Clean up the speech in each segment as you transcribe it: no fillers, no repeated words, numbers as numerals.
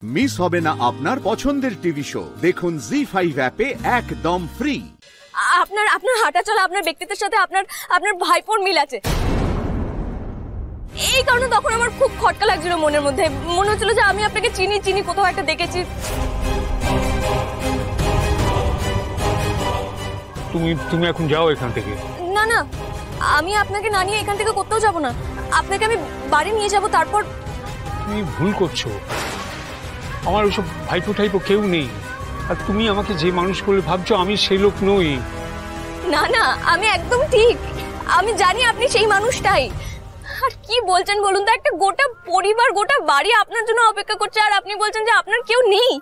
Miss হবে না আপনার পছন্দের টিভি শো। দেখুন জি5 অ্যাপে একদম ফ্রি। আপনার হাঁটা চলা, আপনার ব্যক্তিত্বের সাথে আপনার ভাইপোর মিল আছে। এই কারণে তখন আমার খুব খটকা লাগছিল মনের মধ্যে, মনে হচ্ছিল যে আমি আপনাকে চিনি কোথাও একটা দেখেছি। তুমি এখন যাও এখান থেকে। না না, আমি আপনাকে না নিয়ে এখান থেকে কোথাও যাব না। আপনাকে আমি বাড়ি নিয়ে যাব, তারপর। তুমি ভুল করছো, আমার ওইসব ভাইপো টাইপো কেউ নেই। আর তুমি আমাকে যে মানুষ বলে ভাবছো আমি সেই লোক নই। না না, আমি একদম ঠিক। আমি জানি আপনি সেই মানুষটাই। আর কি বলছেন বলুন তো, একটা গোটা পরিবার, গোটা বাড়ি আপনার জন্য অপেক্ষা করছে, আর আপনি বলছেন যে আপনার কেউ নেই।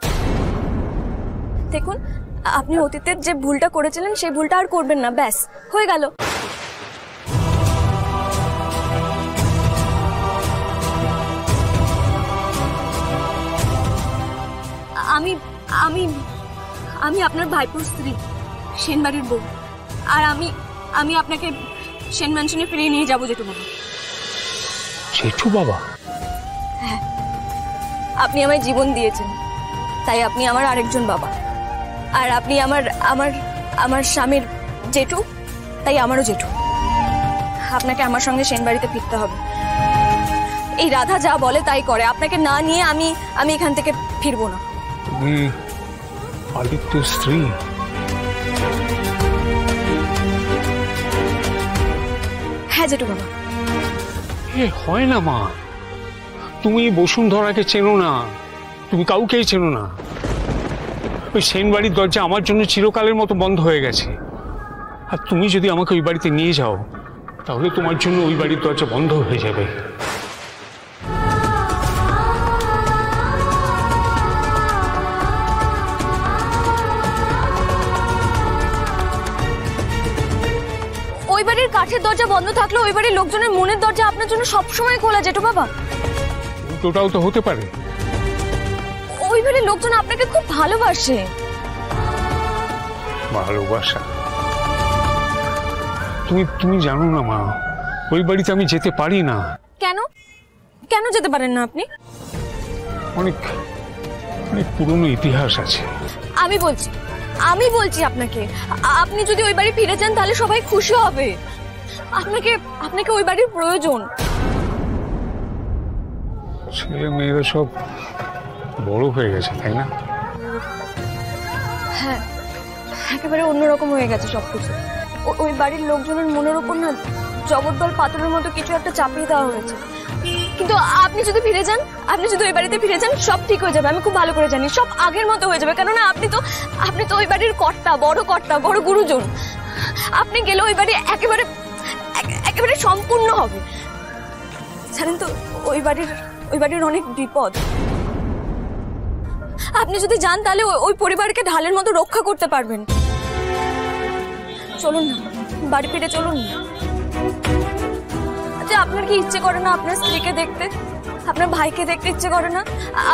দেখুন, আপনি অতীতের যে ভুলটা করেছিলেন সেই ভুলটা আর করবেন না, ব্যাস হয়ে গেল। আমি আমি আমি আপনার ভাইপোর স্ত্রী, সেনবাড়ির বউ। আর আমি আপনাকে সেন ম্যানশনে ফিরিয়ে নিয়ে যাবো জেঠু বাবা। জেঠু বাবা? হ্যাঁ, আপনি আমায় জীবন দিয়েছেন, তাই আপনি আমার আরেকজন বাবা। আর আপনি আমার স্বামীর জেঠু, তাই আমারও জেঠু। আপনাকে আমার সঙ্গে সেনবাড়িতে ফিরতে হবে। এই রাধা যা বলে তাই করে, আপনাকে না নিয়ে আমি এখান থেকে ফিরবো না। তুমি আদিত্যর স্ত্রী? হ্যাঁ জেঠু বাবা। হয় না মা, তুমি বসুন্ধরাকে চেনো না, তুমি কাউকেই চেনো না। ওই সেন বাড়ির দরজা আমার জন্য চিরকালের মতো বন্ধ হয়ে গেছে। আর তুমি যদি আমাকে ওই বাড়িতে নিয়ে যাও, তাহলে তোমার জন্য ওই বাড়ির দরজা বন্ধ হয়ে যাবে। ওই বাড়ির কাঠের দরজা বন্ধ থাকলে ওই বাড়ির লোকজনের মনের দরজা আপনার জন্য সবসময় খোলা জেঠু বাবা। ওটাও তো হতে পারে। ওই বাড়ির লোকজন আপনাকে খুব ভালোবাসে। ভালোবাসা? তুমি জানো না মা, ওই বাড়িতে আমি যেতে পারি না। কেন কেন যেতে পারেন না আপনি? অনেক পুরনো ইতিহাস আছে। আমি বলছি আপনাকে, আপনি যদি ওই বাড়ি ফিরে যান তাহলে সবাই খুশি হবে। আপনাকে ওই বাড়ির প্রয়োজন। ছেলে মেয়েরা সব বড় হয়ে গেছে, তাই না? হ্যাঁ, একেবারে অন্যরকম হয়ে গেছে সবকিছু। ওই বাড়ির লোকজনের মনের উপর না জবরদল পাথরের মতো কিছু একটা চাপিয়ে দেওয়া হয়েছে। কিন্তু আপনি যদি ওই বাড়িতে ফিরে যান, সব ঠিক হয়ে যাবে। আমি খুব ভালো করে জানি সব আগের মতো হয়ে যাবে, কেননা আপনি তো ওই বাড়ির কর্তা, বড় গুরুজন। আপনি গেলে ওই বাড়ি একেবারে সম্পূর্ণ হবে। জানেন তো, ওই বাড়ির অনেক বিপদ। আপনি যদি যান তাহলে ওই পরিবারকে ঢালের মতো রক্ষা করতে পারবেন। চলুন না, বাড়ি ফিরে চলুন না। আচ্ছা, আপনার কি ইচ্ছে করে না আপনার স্ত্রীকে দেখতে? আপনার ভাইকে দেখতে ইচ্ছে করে না?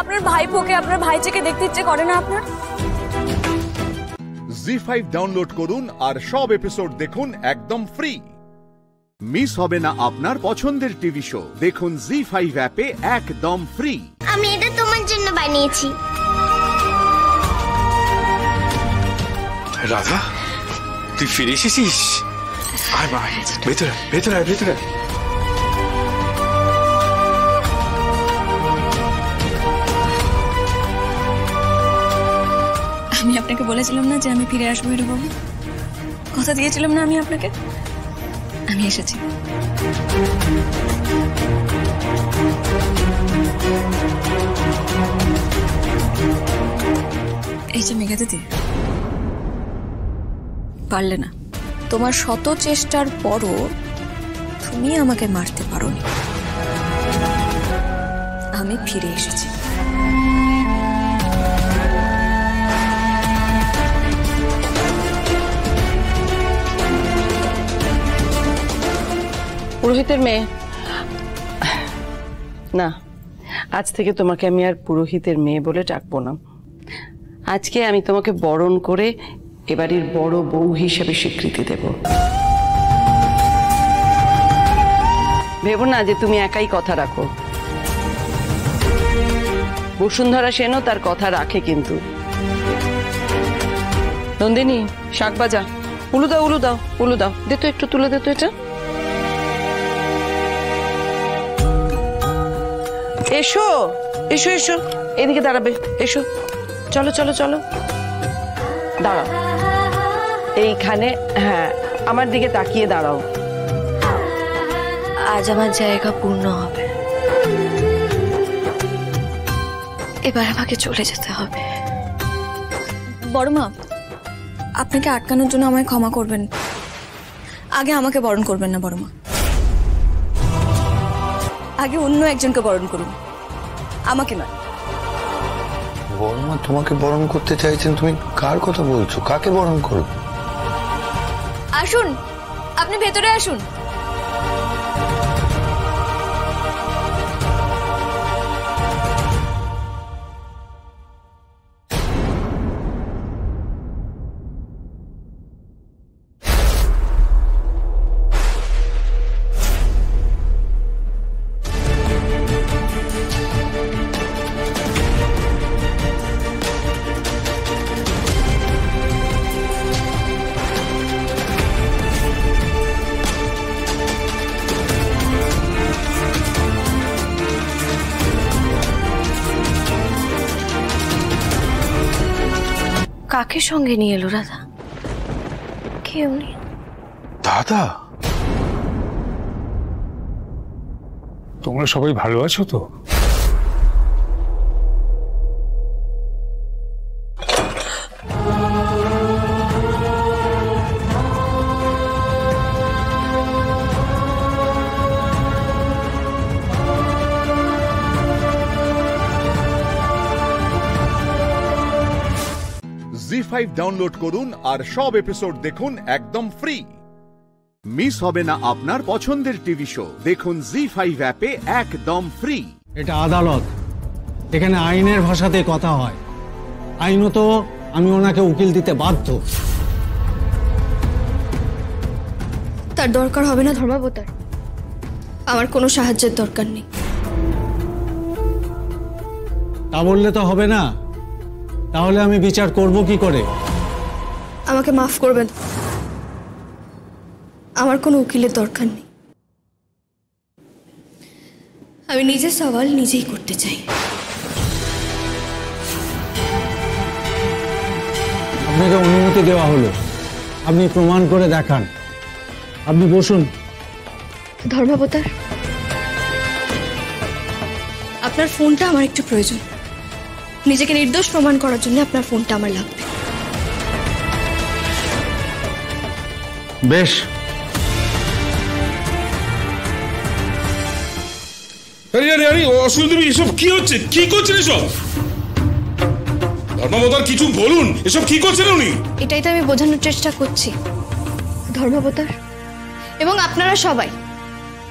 আপনার ভাইপোকে, আপনার ভাইজিকে দেখতে ইচ্ছে করে না আপনার? জি5 ডাউনলোড করুন আর সব এপিসোড দেখুন একদম ফ্রি। মিস হবে না আপনার পছন্দের টিভি শো। দেখুন জি5 অ্যাপে একদম ফ্রি। আমি এটা তোমার জন্য বানিয়েছি। রাধা, তুই ফিরে এসেছিস? আয় মা, ভেতরে। আমি আপনাকে বলেছিলাম না যে আমি ফিরে আসবো, এরকম কথা দিয়েছিলাম না আমি আপনাকে। আমি এসেছি। এই যে মেঘা দিদি, পারলে না। তোমার শত চেষ্টার পরও তুমি আমাকে মারতে পারোনি। আমি ফিরে এসেছি। পুরোহিতের মেয়ে না, আজ থেকে তোমাকে আমি আর পুরোহিতের মেয়ে বলে ডাকবো না। আজকে আমি তোমাকে বরণ করে এবাড়ির বড় বউ হিসেবে স্বীকৃতি দেব। ভেবো না যে তুমি একাই কথা রাখো। বসুন্ধরা সেনও তার কথা রাখে কিন্তু। নন্দিনী, শাক ভাজা। উলু দাও, উলু দাও, উলু দাও। দে তো, একটু তুলে দে তো এটা। এসো এসো এসো, এদিকে দাঁড়াবে। এসো, চলো চলো চলো, দাঁড়াও এইখানে। হ্যাঁ, আমার দিকে তাকিয়ে দাঁড়াও। আজ আমার জায়গা পূর্ণ হবে, এবার আমাকে চলে যেতে হবে। বড় মা, আপনাকে আটকানোর জন্য আমায় ক্ষমা করবেন, আগে আমাকে বরণ করবেন না বড় মা, আগে অন্য একজনকে বরণ করুন, আমাকে নয়। বড়মা তোমাকে বরণ করতে চাইছেন, তুমি কার কথা বলছো? কাকে বরণ করো? আসুন, আপনি ভেতরে আসুন। কাকে সঙ্গে নিয়ে এলো রাধা? কে উনি? দাদা, তোমরা সবাই ভালো আছো তো? জি5 ডাউনলোড করুন আর সব এপিসোড দেখুন একদম ফ্রি। মিস হবে না আপনার পছন্দের টিভি শো, দেখুন জি5 অ্যাপে একদম ফ্রি। এটা আদালত, এখানে আইনের ভাষাতে কথা হয়। আইনত আমি ওনাকে উকিল দিতে বাধ্য। তার দরকার হবে না ধর্মাবতার, আমার কোনো সাহায্যের দরকার নেই। তা বললে তো হবে না, তাহলে আমি বিচার করব কি করে? আমাকে মাফ করবেন, আমার কোনো উকিলের দরকার নেই। আমি নিজের সওয়াল নিজেই করতে চাই। আপনাকে অনুমতি দেওয়া হলো, আপনি প্রমাণ করে দেখান। আপনি বসুন। ধর্মাবতার, আপনার ফোনটা আমার একটু প্রয়োজন। নিজেকে নির্দোষ প্রমাণ করার জন্য আপনার ফোনটা আমার লাগবে। বেশ, অসুবিধা এসব কি হচ্ছে? কি করছেন এসব? ধর্মাবতার কিছু বলুন, এসব কি করছেন উনি? এটাই তো আমি বোঝানোর চেষ্টা করছি ধর্মাবতার, এবং আপনারা সবাই,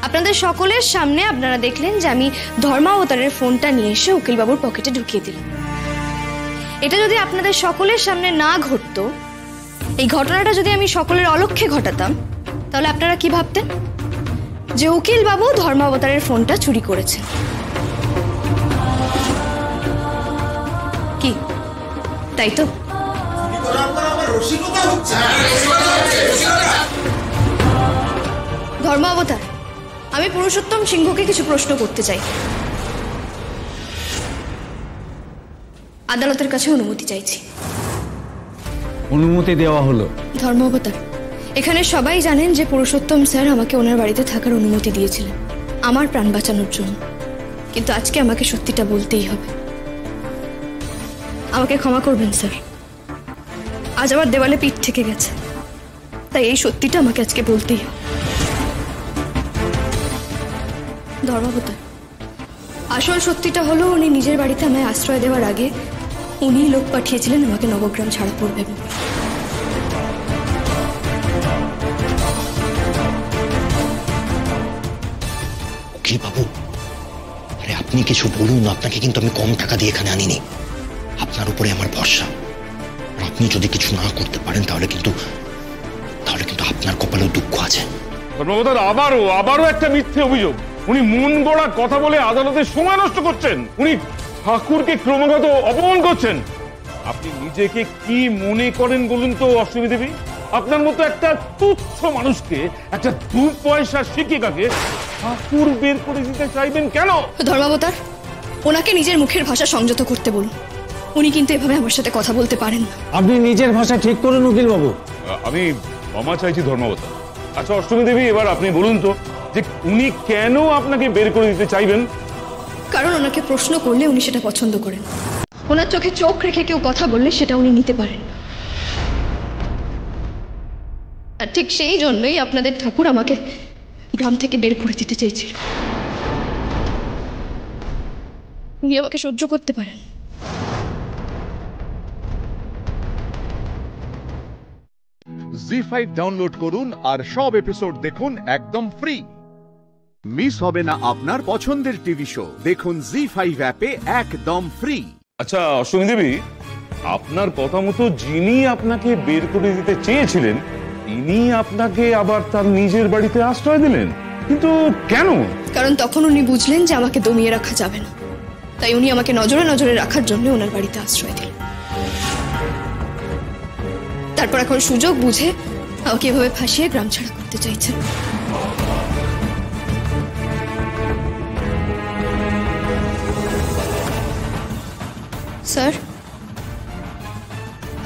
আপনাদের সকলের সামনে আপনারা দেখলেন যে আমি ধর্মাবতারের ফোনটা নিয়ে এসে উকিলবাবুর পকেটে ঢুকিয়ে দিলাম। এটা যদি আপনাদের সকলের সামনে না ঘটতো, এই ঘটনাটা যদি আমি সকলের অলক্ষ্যে ঘটাতাম, তাহলে আপনারা কি ভাবতেন? যে উকিলবাবু ধর্মাবতারের ফোনটা চুরি করেছেন। কি তাই তো? ধর্মাবতার, আমি পুরুষোত্তম সিংহকে কিছু প্রশ্ন করতে চাই। আদালতের কাছে অনুমতি চাইছি। অনুমতি দেওয়া হলো। ধর্মাবতার, এখানে সবাই জানেন যে পুরুষোত্তম স্যার আমাকে ওনার বাড়িতে থাকার অনুমতি দিয়েছিলেন আমার প্রাণ বাঁচানোর জন্য, কিন্তু আজকে আমাকে সত্যিটা বলতেই হবে। আমাকে ক্ষমা করবেন স্যার, আজ আমার দেওয়ালে পিঠ থেকে গেছে, তাই এই সত্যিটা আমাকে আজকে বলতেই হবে। ধর্মাবতার, আসল সত্যিটা হলো উনি নিজের বাড়িতে আমায় আশ্রয় দেওয়ার আগে উনি লোক পাঠিয়েছিলেন আমাকে নবগ্রাম ছাড়া পড়বে। উকিল বাবু, আরে আপনি কিছু বলুন, আপনাকে কিন্তু আমি কম টাকা দিয়ে এখানে আনিনি। আপনার উপরে আমার ভরসা, আর আপনি যদি কিছু না করতে পারেন তাহলে কিন্তু আপনার কপালেও দুঃখ আছে। ধর্মাবতার আবারও একটা মিথ্যে অভিযোগ। উনি মন গড়া কথা বলে আদালতের সময় নষ্ট করছেন। উনি ঠাকুরকে ক্রমাগত অপমান করছেন। আপনি নিজেকে কি মনে করেন বলুন তো অষ্টমী দেবী? আপনার মতো একটা তুচ্ছ মানুষকে, একটা 2 পয়সা শিক্ষিকাকে ঠাকুর বের করে দিতে চাইবেন কেন? ধর্মাবতার, ওনাকে নিজের মুখের ভাষা সংযত করতে বলুন। উনি কিন্তু এভাবে আমার সাথে কথা বলতে পারেন না। আপনি নিজের ভাষা ঠিক করুন উকিল বাবু। আমি ক্ষমা চাইছি ধর্মাবতার। আচ্ছা অষ্টমী দেবী, এবার আপনি বলুন তো যে উনি কেন আপনাকে বের করে দিতে চাইবেন? কারণ ওনাকে প্রশ্ন করলে উনি সেটা পছন্দ করেন। ওনার চোখে চোখ রেখে কেউ কথা বললে সেটা উনি নিতে পারেন। আর ঠিক সেই জন্যই আপনাদের ঠাকুর আমাকে গ্রাম থেকে বের করে দিতে চেয়েছিল। উনি আমাকে সহ্য করতে পারেন। জি5 ডাউনলোড করুন আর সব এপিসোড দেখুন একদম ফ্রি। মিস হবে না আপনার পছন্দের টিভি শো। দেখুন জি5 অ্যাপে একদম ফ্রি। আচ্ছা অষ্টমী দেবী, আপনার কথা মতো যিনি আপনাকে বের করে দিতে চেয়েছিলেন তিনি আপনাকে আবার তার নিজের বাড়িতে আশ্রয় দিলেন, কিন্তু কেন? কারণ তখন উনি বুঝলেন যে আমাকে দমিয়ে রাখা যাবে না, তাই উনি আমাকে নজরে নজরে রাখার জন্য ওনার বাড়িতে আশ্রয় দিলেন। তারপর এখন সুযোগ বুঝে আমাকে এভাবে ফাঁসিয়ে গ্রাম ছাড়া করতে চাইছেন। স্যার,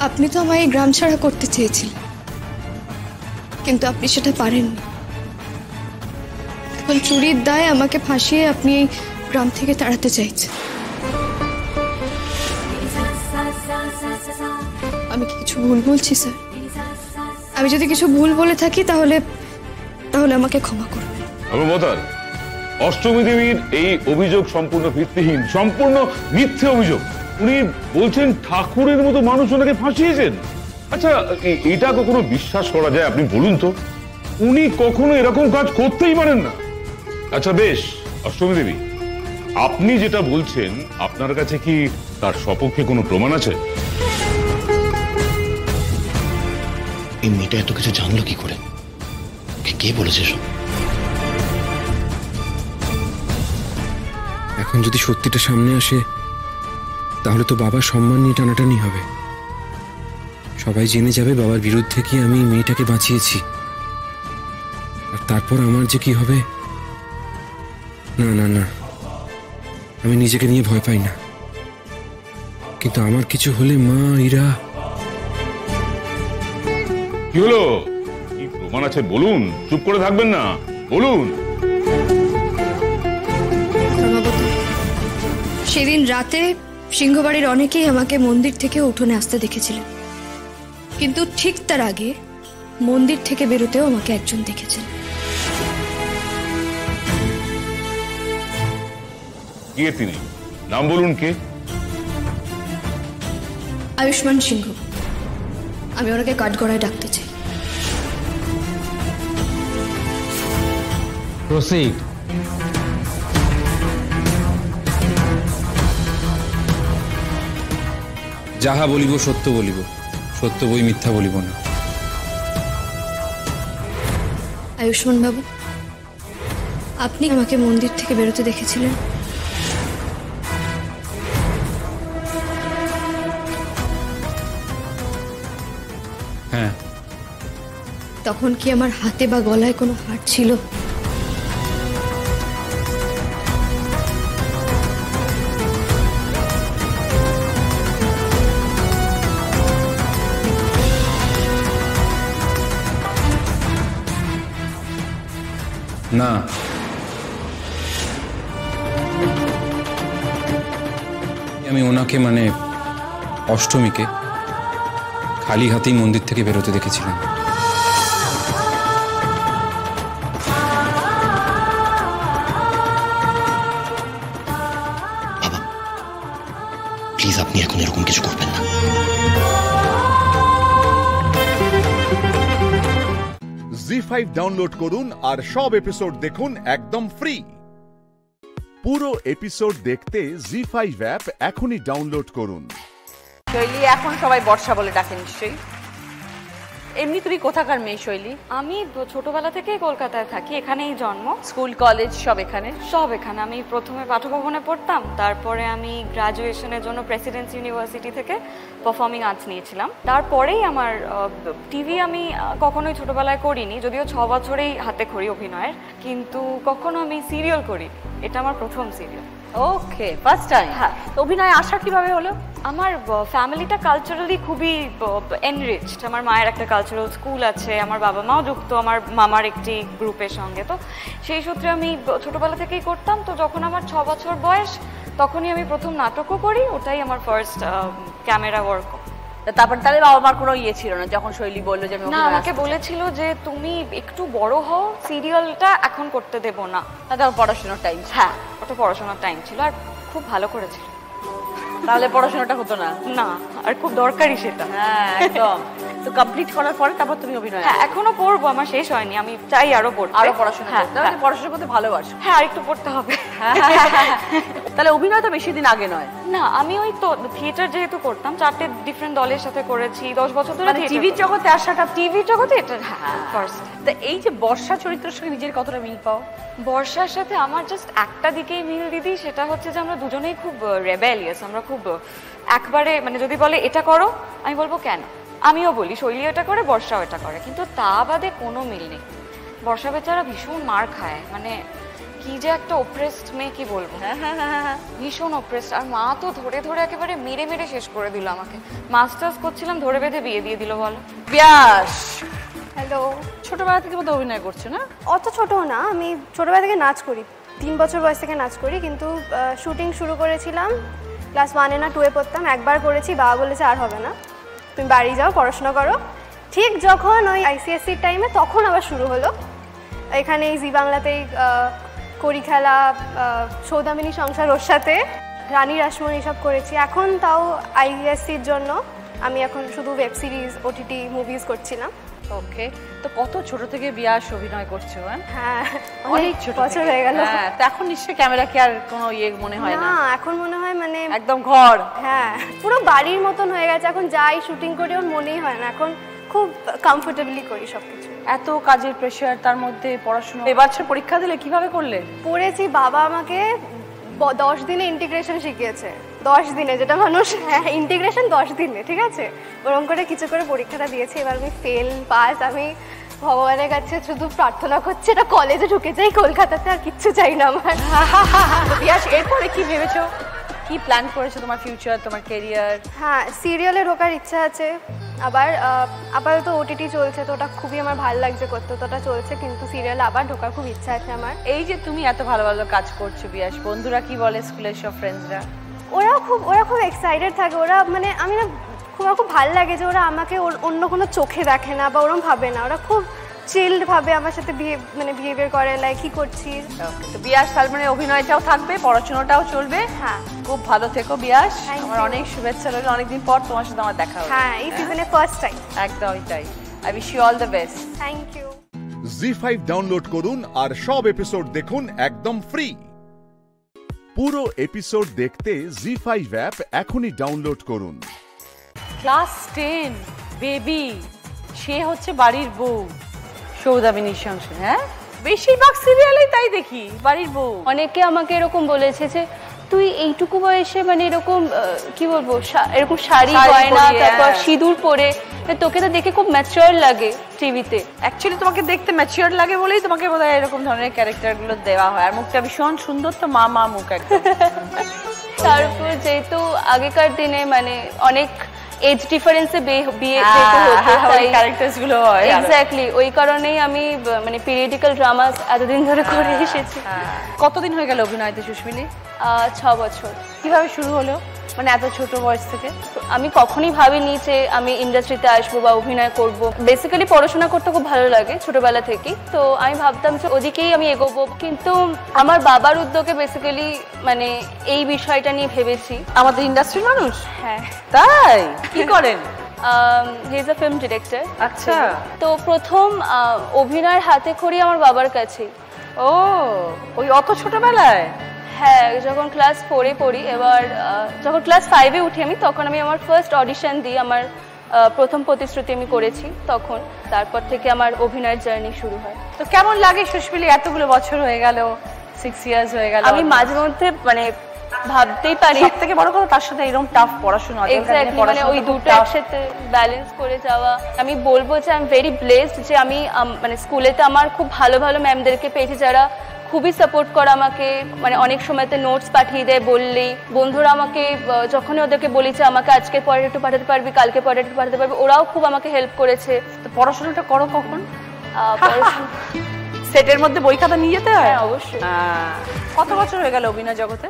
আপনি তো আমায় গ্রাম ছাড়া করতে চেয়েছিলেন, কিন্তু আপনি সেটা পারেননি। এখন চুরির দায়ে আমাকে ফাঁসিয়ে আপনি এই গ্রাম থেকে তাড়াতে চাইছেন। আমি কি কিছু ভুল বলছি স্যার? আমি যদি কিছু ভুল বলে থাকি তাহলে আমাকে ক্ষমা করবেন। ধর্মাবতার, অষ্টমী দেবীর এই অভিযোগ সম্পূর্ণ ভিত্তিহীন, সম্পূর্ণ মিথ্যে অভিযোগ। উনি বলছেন ঠাকুরের মতো মানুষ ওনাকে ফাঁসিয়েছেন। আচ্ছা এটা কখনো বিশ্বাস করা যায়? আপনি বলুন তো, উনি কখনো এরকম কাজ করতেই পারেন না। আচ্ছা বেশ অষ্টমী দেবী, আপনি যেটা বলছেন আপনার কাছে কি তার সপক্ষে কোনো প্রমাণ আছে? এই মেয়েটা এত কিছু জানলো কি করে? কে বলেছে সব? এখন যদি সত্যিটা সামনে আসে তাহলে তো বাবার সম্মান নিয়ে টানাটানি হবে। সবাই জেনে যাবে বাবার বিরুদ্ধে কি আমি মেয়েটাকে বাঁচিয়েছি, আর তারপর আমার যে কি হবে। না না না, আমি নিজেকে নিয়ে ভয় পাই না, কিন্তু আমার কিছু হলে মা, ইরা। কি হলো? কি প্রমাণ আছে বলুন, চুপ করে থাকবেন না, বলুন। সেদিন রাতে সিংহবাড়ির অনেকেই আমাকে মন্দির থেকে উঠোনে আসতে দেখেছিলেন, কিন্তু ঠিক তার আগে মন্দির থেকে বেরোতেও আমাকে একজন দেখেছেন। কে তিনি? নাম বলুন। কে? আয়ুষ্মান সিংহ। আমি ওনাকে কাঠগড়ায় ডাকতে চাই। প্রসিড। যাহা বলিব সত্য বলিব, সত্য বই মিথ্যা বলিব না। আয়ুষ্মান বাবু, আপনি আমাকে মন্দির থেকে বেরোতে দেখেছিলেন? হ্যাঁ। তখন কি আমার হাতে বা গলায় কোনো হার ছিল? না, আমি ওনাকে মানে অষ্টমীকে খালি হাতেই মন্দির থেকে বেরোতে দেখেছিলাম। বাবা প্লিজ, আপনি এখন এরকম কিছু করবেন না। জি5 ডাউনলোড করুন আর সব এপিসোড দেখুন একদম ফ্রি। পুরো এপিসোড দেখতে জি5 অ্যাপ এখনই ডাউনলোড করুন। শৈলী এখন সবাই বর্ষা বলে ডাকে নিশ্চয়ই। এমনি তুমি কোথাকার মেয়ে শৈলী? আমি ছোটবেলা থেকেই কলকাতায় থাকি, এখানেই জন্ম। স্কুল কলেজ সব এখানে? সব এখানে। আমি প্রথমে পাঠভবনে পড়তাম, তারপরে আমি গ্রাজুয়েশনের জন্য প্রেসিডেন্সি ইউনিভার্সিটি থেকে পারফর্মিং আর্টস নিয়েছিলাম। তারপরেই আমার টিভি আমি কখনোই ছোটবেলায় করিনি, যদিও 6 বছরেই হাতে খড়ি অভিনয়ের, কিন্তু কখনো আমি সিরিয়াল করিনি। এটা আমার প্রথম সিরিয়াল। ওকে, ফার্স্ট টাইম। হ্যাঁ। অভিনয় আসা কিভাবে হলো? আমার ফ্যামিলিটা কালচারালি খুবই এনরিচড। আমার মায়ের একটা কালচারাল স্কুল আছে, আমার বাবা মাও যুক্ত আমার মামার একটি গ্রুপের সঙ্গে। তো সেই সূত্রে আমি ছোটবেলা থেকেই করতাম। তো যখন আমার 6 বছর বয়স, তখনই আমি প্রথম নাটকও করি। ওটাই আমার ফার্স্ট ক্যামেরা ওয়ার্ক। তারপর তাহলে বাবা মার কোনো ইয়ে ছিল না যখন শৈলী বললো যে না, আমাকে বলেছিল যে তুমি একটু বড় হও, সিরিয়ালটা এখন করতে দেব না। তারপর পড়াশোনার টাইম? হ্যাঁ, ওটা পড়াশোনার টাইম ছিল, আর খুব ভালো করেছিল। তাহলে পড়াশোনাটা হতো না? না, আর খুব দরকারি সেটা। হ্যাঁ, একদম। তো কমপ্লিট করার পরে তারপর তুমি অভিনয়? হ্যাঁ, এখনো পড়বো, আমার শেষ হয়নি, আমি চাই আরো পড়তে, আরো পড়াশোনা করতে। তাহলে পড়াশোনা করতে ভালোবাসো? হ্যাঁ, আরেকটু পড়তে হবে। তাহলে অভিনয় তো বেশি দিন আগে নয়? না, আমি ওই তো থিয়েটার যেহেতু করতাম, 4টে ডিফারেন্ট দলের সাথে করেছি 10 বছর ধরে। টিভির জগতে আসাটা? টিভির জগতে এটা ফার্স্ট। তো এই যে বর্ষা চরিত্রের সঙ্গে নিজের কতটা মিল পাও? বর্ষার সাথে আমার জাস্ট একটা দিকেই মিল দিদি, সেটা হচ্ছে যে আমরা দুজনেই খুব রেবেলিয়াস। আমরা খুব একবারে মানে যদি বলে এটা করো, আমি বলবো কেন। আমিও বলি শৈলী এটা করে, বর্ষাও এটা করে, কিন্তু তা বাদে কোনো মিল নেই। বর্ষা বেচারা ভীষণ মার খায়, মানে কি যে একটা অপ্রেসড মেয়ে, কি বলবো। ভীষণ অপ্রেসড। আর মা তো ধরে ধরে একেবারে মেরে মেরে শেষ করে দিল আমাকে। মাস্টার্স করছিলাম, ধরে বেঁধে বিয়ে দিয়ে দিল। বলো। ব্যাস। হ্যালো। ছোটবেলা থেকে বোধহয় অভিনয় করছো না? অত ছোট না, আমি ছোটবেলা থেকে নাচ করি, 3 বছর বয়স থেকে নাচ করি। কিন্তু শুটিং শুরু করেছিলাম ক্লাস 1-এ না 2-এ পড়তাম। একবার করেছি, বাবা বলেছে আর হবে না, তুমি বাড়ি যাও, পড়াশোনা করো। ঠিক যখন ওই ICSE টাইমে, তখন আবার শুরু হলো এখানে জি বাংলাতেই করি খেলা, সৌদামিনী সংসার, ওর সাথে রানী রাসমণি সব করেছি। এখন তাও ICSEর জন্য আমি এখন শুধু ওয়েব সিরিজ, OTT মুভিজ করছিলাম। ওকে, তো কত ছোট থেকে বিয়াস অভিনয় করছো? হ্যাঁ, অনেক বছর হয়ে গেল। হ্যাঁ, তো এখন নিশ্চয়ই ক্যামেরা কি আর কোনো ইয়ে মনে হয় না? না, এখন মনে হয় মানে একদম ঘর। হ্যাঁ, পুরো বাড়ির মতন হয়ে গেছে। এখন যাই শুটিং করি ওর মনেই হয় না, এখন খুব কমফোর্টেবলি করি সবকিছু। এত কাজের প্রেশার, তার মধ্যে পড়াশোনা। এবার পরীক্ষা দিলে কিভাবে করলে? পড়েছি। বাবা আমাকে 10 দিনে ইন্টিগ্রেশন শিখিয়েছে। 10 দিনে, যেটা মানুষ ইন্টিগ্রেশন 10 দিনে, ঠিক আছে, ওরকম করে কিছু করে পরীক্ষাটা দিয়েছি। এবার আমি ফেল পাস, আমি ভগবানের কাছে শুধু প্রার্থনা করছি এটা কলেজে ঢুকে যাই কলকাতাতে, আর কিচ্ছু চাই না আমার। বিয়াস, এরপরে কি ভেবেছো, কি প্ল্যান করেছো তোমার ফিউচার, তোমার ক্যারিয়ার? হ্যাঁ, সিরিয়ালে ঢোকার ইচ্ছা আছে। আবার আপাতত OTT চলছে, তো ওটা খুবই আমার ভালো লাগছে করতে, তো ওটা চলছে, কিন্তু সিরিয়ালে আবার ঢোকার খুব ইচ্ছা আছে আমার। এই যে তুমি এত ভালো ভালো কাজ করছো বিয়াস, বন্ধুরা কি বলে, স্কুলের সব ফ্রেন্ডসরা? ওরা খুব এক্সাইটেড থাকে। ওরা মানে আমি না খুব ভালো লাগে যে ওরা আমাকে অন্য কোনো চোখে দেখে না বা ওরম ভাবে না। ওরা খুব চিল্ড ভাবে আমার সাথে বিহেভিয়ার করে, লাইক কি করছিস। তো বিয়াস, তার মানে অভিনয়টাও থাকবে, পড়াশোনাটাও চলবে। হ্যাঁ, খুব ভালো থেকো বিয়াস। আমার অনেক শুভেচ্ছা রইল, অনেকদিন পর তোমার সাথে আমার দেখা হবে। হ্যাঁ, এই সিজনে ফার্স্ট টাইম। একদমই তাই। I wish you all the best. Thank you. জি5 ডাউনলোড করুন আর সব এপিসোড দেখুন একদম ফ্রি। পুরো এপিসোড দেখতে জি5 অ্যাপ এখনই ডাউনলোড করুন। ক্লাস 10 বেবি, সে হচ্ছে বাড়ির বউ, সৌদামিনীর সংসার। হ্যাঁ, বেশিরভাগ সিরিয়ালেই তাই দেখি, বাড়ির বউ। অনেকে আমাকে এরকম বলেছে যে তুই এইটুকু বয়সে মানে এরকম কি বলবো, এরকম শাড়ি গয়না, তারপর সিঁদুর পরে, তোকে তো দেখে খুব ম্যাচিওর লাগে টিভিতে। অ্যাকচুয়ালি তোমাকে দেখতে ম্যাচিওর লাগে বলেই তোমাকে বোধহয় এরকম ধরনের ক্যারেক্টারগুলো দেওয়া হয়। আর মুখটা ভীষণ সুন্দর, তো মা মুখ একদম। তারপর যেহেতু আগেকার দিনে মানে অনেক এজ ডিফারেন্সে বিয়ে ক্যারেক্টারসগুলো হয়, এক্স্যাক্টলি ওই কারণেই আমি মানে পিরিয়ডিক্যাল ড্রামাস এতদিন ধরে করে এসেছি। কতদিন হয়ে গেল অভিনয়তে সুস্মিলি? 6 বছর। কিভাবে শুরু হলো, মানে এত ছোট বয়স থেকে? আমি কখনই ভাবিনি যে আমি ইন্ডাস্ট্রিতে আসবো বা অভিনয় করব। বেসিক্যালি পড়াশোনা করতে খুব ভালো লাগে ছোটবেলা থেকেই, তো আমি ভাবতাম যে ওদিকেই আমি এগোবো। কিন্তু আমার বাবার উদ্যোগে বেসিক্যালি মানে এই বিষয়টা নিয়ে ভেবেছি। আমাদের ইন্ডাস্ট্রির মানুষ? হ্যাঁ। তাই? কি করেন? He is a film director. আচ্ছা। তো প্রথম অভিনয়ের হাতে খড়ি আমার বাবার কাছেই। ও, ওই অত ছোটবেলায়? হ্যাঁ, যখন ক্লাস 4-এ পড়ি। এবার যখন ক্লাস 5-এ উঠি আমি, তখন আমি আমার ফার্স্ট অডিশন দিই আমার প্রথম প্রতিশ্রুতি আমি করেছি তখন, তারপর থেকে আমার অভিনয়ের জার্নি শুরু হয়। তো কেমন লাগে সুস্মিলি, এতগুলো বছর হয়ে গেল, 6 ইয়ার্স হয়ে গেল, আমি মাঝে মধ্যে মানে ভাবতেই পারি সব থেকে বড় কথা তার সাথে এরকম টাফ পড়াশোনা, এক্স্যাক্টলি, মানে ওই দুটো একসাথে ব্যালেন্স করে যাওয়া। আমি বলবো যে আই এম ভেরি ব্লেসড যে আমি মানে স্কুলেতে আমার খুব ভালো ভালো ম্যামদেরকে পেয়েছি যারা খুবই সাপোর্ট করে আমাকে, মানে অনেক সময়তে নোটস পাঠিয়ে দেয় বললেই। বন্ধুরা আমাকে যখনই ওদেরকে বলি যে আমাকে আজকে পরে একটু পাঠাতে পারবি, কালকে পরে একটু পাঠাতে পারবি, ওরাও খুব আমাকে হেল্প করেছে। তো পড়াশোনাটা করো কখন? সেটের মধ্যে বই খাতা নিয়ে যেতে হয়? হ্যাঁ অবশ্যই। কত বছর হয়ে গেল অভিনয় জগতে?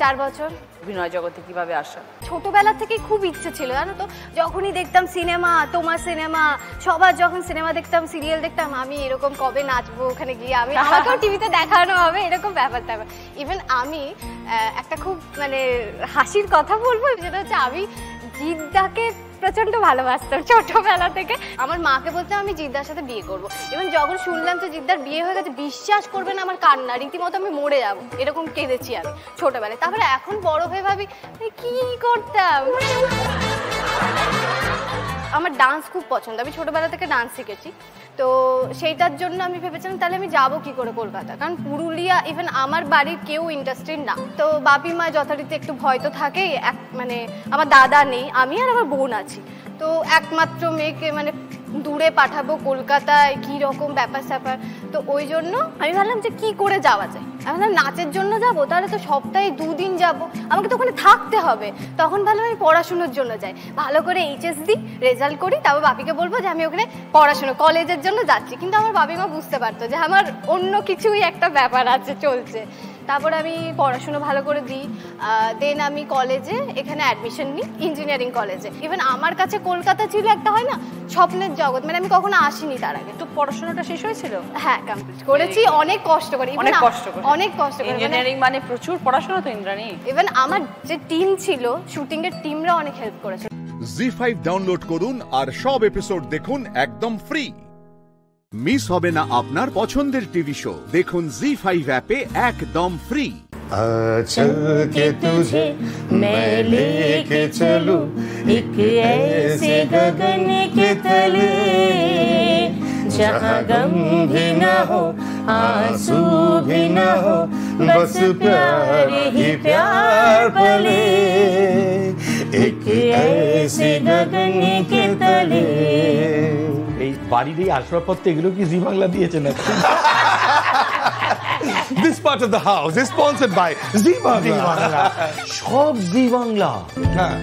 4 বছর। অভিনয় জগতে কিভাবে আসা? ছোটবেলা থেকে খুব ইচ্ছে ছিল জানো তো, যখনই দেখতাম সিনেমা, তোমার সিনেমা, সবার যখন সিনেমা দেখতাম, সিরিয়াল দেখতাম, আমি এরকম কবে নাচবো ওখানে গিয়ে, আমি আমাকেও টিভিতে দেখানো হবে, এরকম ব্যাপারটা। ইভেন আমি একটা খুব মানে হাসির কথা বলবো, যেটা হচ্ছে আমি জিদ্দাকে প্রচন্ড ভালোবাসতাম ছোটবেলা থেকে। আমার মাকে বলতাম আমি জিদ্দার সাথে বিয়ে করবো। এবং যখন শুনলাম যে জিদ্দার বিয়ে হয়ে গেছে, বিশ্বাস করবে না আমার কান্না, রীতিমতো আমি মরে যাবো এরকম কেঁদেছি আমি ছোটবেলায়। তারপরে এখন বড় হয়ে ভাবি কি করতাম। আমার ডান্স খুব পছন্দ, আমি ছোটবেলা থেকে ডান্স শিখেছি, তো সেইটার জন্য আমি ভেবেছিলাম তাহলে আমি যাবো কি করে কলকাতা, কারণ পুরুলিয়া ইভেন আমার বাড়ির কেউ ইন্ডাস্ট্রির না। তো বাপি মা যথারীতি একটু ভয় তো থাকেই, মানে আমার দাদা নেই, আমি আর আমার বোন আছি, তো একমাত্র মেয়েকে মানে দূরে পাঠাবো কলকাতায়, কি রকম ব্যাপার স্যাপার। তো ওই জন্য আমি ভাবলাম যে কি করে যাওয়া যায়। আমি ভাবলাম নাচের জন্য যাবো, তাহলে তো সপ্তাহে 2 দিন যাবো, আমাকে তো ওখানে থাকতে হবে। তখন ভাবলাম আমি পড়াশুনোর জন্য যাই, ভালো করে এইচএস দিই, রেজাল্ট করি, তারপর বাপিকে বলবো যে আমি ওখানে পড়াশুনো কলেজের জন্য যাচ্ছি। কিন্তু আমার বাবি মা বুঝতে পারতো যে আমার অন্য কিছুই একটা ব্যাপার আছে চলছে। তারপর আমি পড়াশুনো ভালো করে দিই, দেন আমি কলেজে এখানে অ্যাডমিশন নিই, ইঞ্জিনিয়ারিং কলেজে। ইভেন আমার কাছে কলকাতা ছিল একটা হয় না স্বপ্নের জগৎ, মানে আমি কখনো আসিনি তার আগে। তো পড়াশোনাটা শেষ হয়েছিল? হ্যাঁ কমপ্লিট করেছি, অনেক কষ্ট করে, অনেক কষ্ট করে, অনেক কষ্ট করে। ইঞ্জিনিয়ারিং মানে প্রচুর পড়াশোনা তো ইন্দ্রাণী। ইভেন আমার যে টিম ছিল, শুটিং এর টিমরা অনেক হেল্প করেছে। জি5 ডাউনলোড করুন আর সব এপিসোড দেখুন একদম ফ্রি। মিস হবে না আপনার পছন্দের টিভি শো, দেখুন জি5 অ্যাপে একদম ফ্রি। चल के तुझे मैं लेके चलूं एक ऐसे गगन के तले जहाँ गम भी ना हो आंसू भी ना हो बस प्यार ही प्यार पले एक ऐसे गगन के तले। এই বাড়ির এই আসবাবপত্র এগুলো কি জি বাংলা দিয়েছে না? This part of the house is sponsored by জি বাংলা। সব জি বাংলা। হ্যাঁ,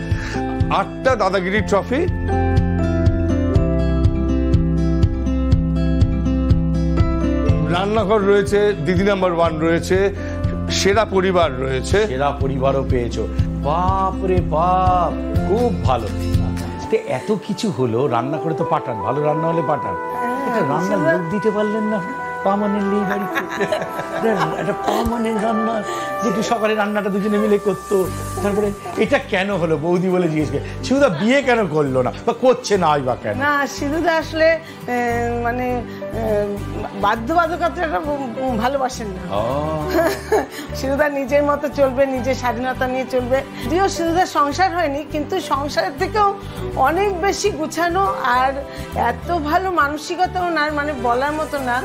8টা দাদাগিরি ট্রফি, রান্নাঘর রয়েছে, দিদি নাম্বার 1 রয়েছে, সেরা পরিবার রয়েছে। সেরা পরিবারও পেয়েছো, বাপ রে বাপ, খুব ভালো। এত কিছু হলো, রান্না করে তো পাঠান, ভালো রান্না হলে পাঠান, এটা রান্নার লোক দিতে পারলেন না পার্মানেন্টলি বাড়িতে? একটা পার্মানেন্ট রান্না, যেটু সকালে রান্নাটা দুজনে মিলে করতো। তারপরে এটা কেন হলো বৌদি বলে জিজ্ঞেস করে, শিবুদা বিয়ে কেন করলো না বা করছে না বা কেন? না, শিবুদা আসলে মানে বাধ্যবাধকতাটা ভালোবাসেন না। শিবুদা নিজের মতো চলবে, নিজের স্বাধীনতা নিয়ে চলবে। যদিও শিবুদার সংসার হয়নি, কিন্তু সংসারের থেকেও অনেক বেশি গুছানো আর এত ভালো মানসিকতা ওনার, মানে বলার মতো না,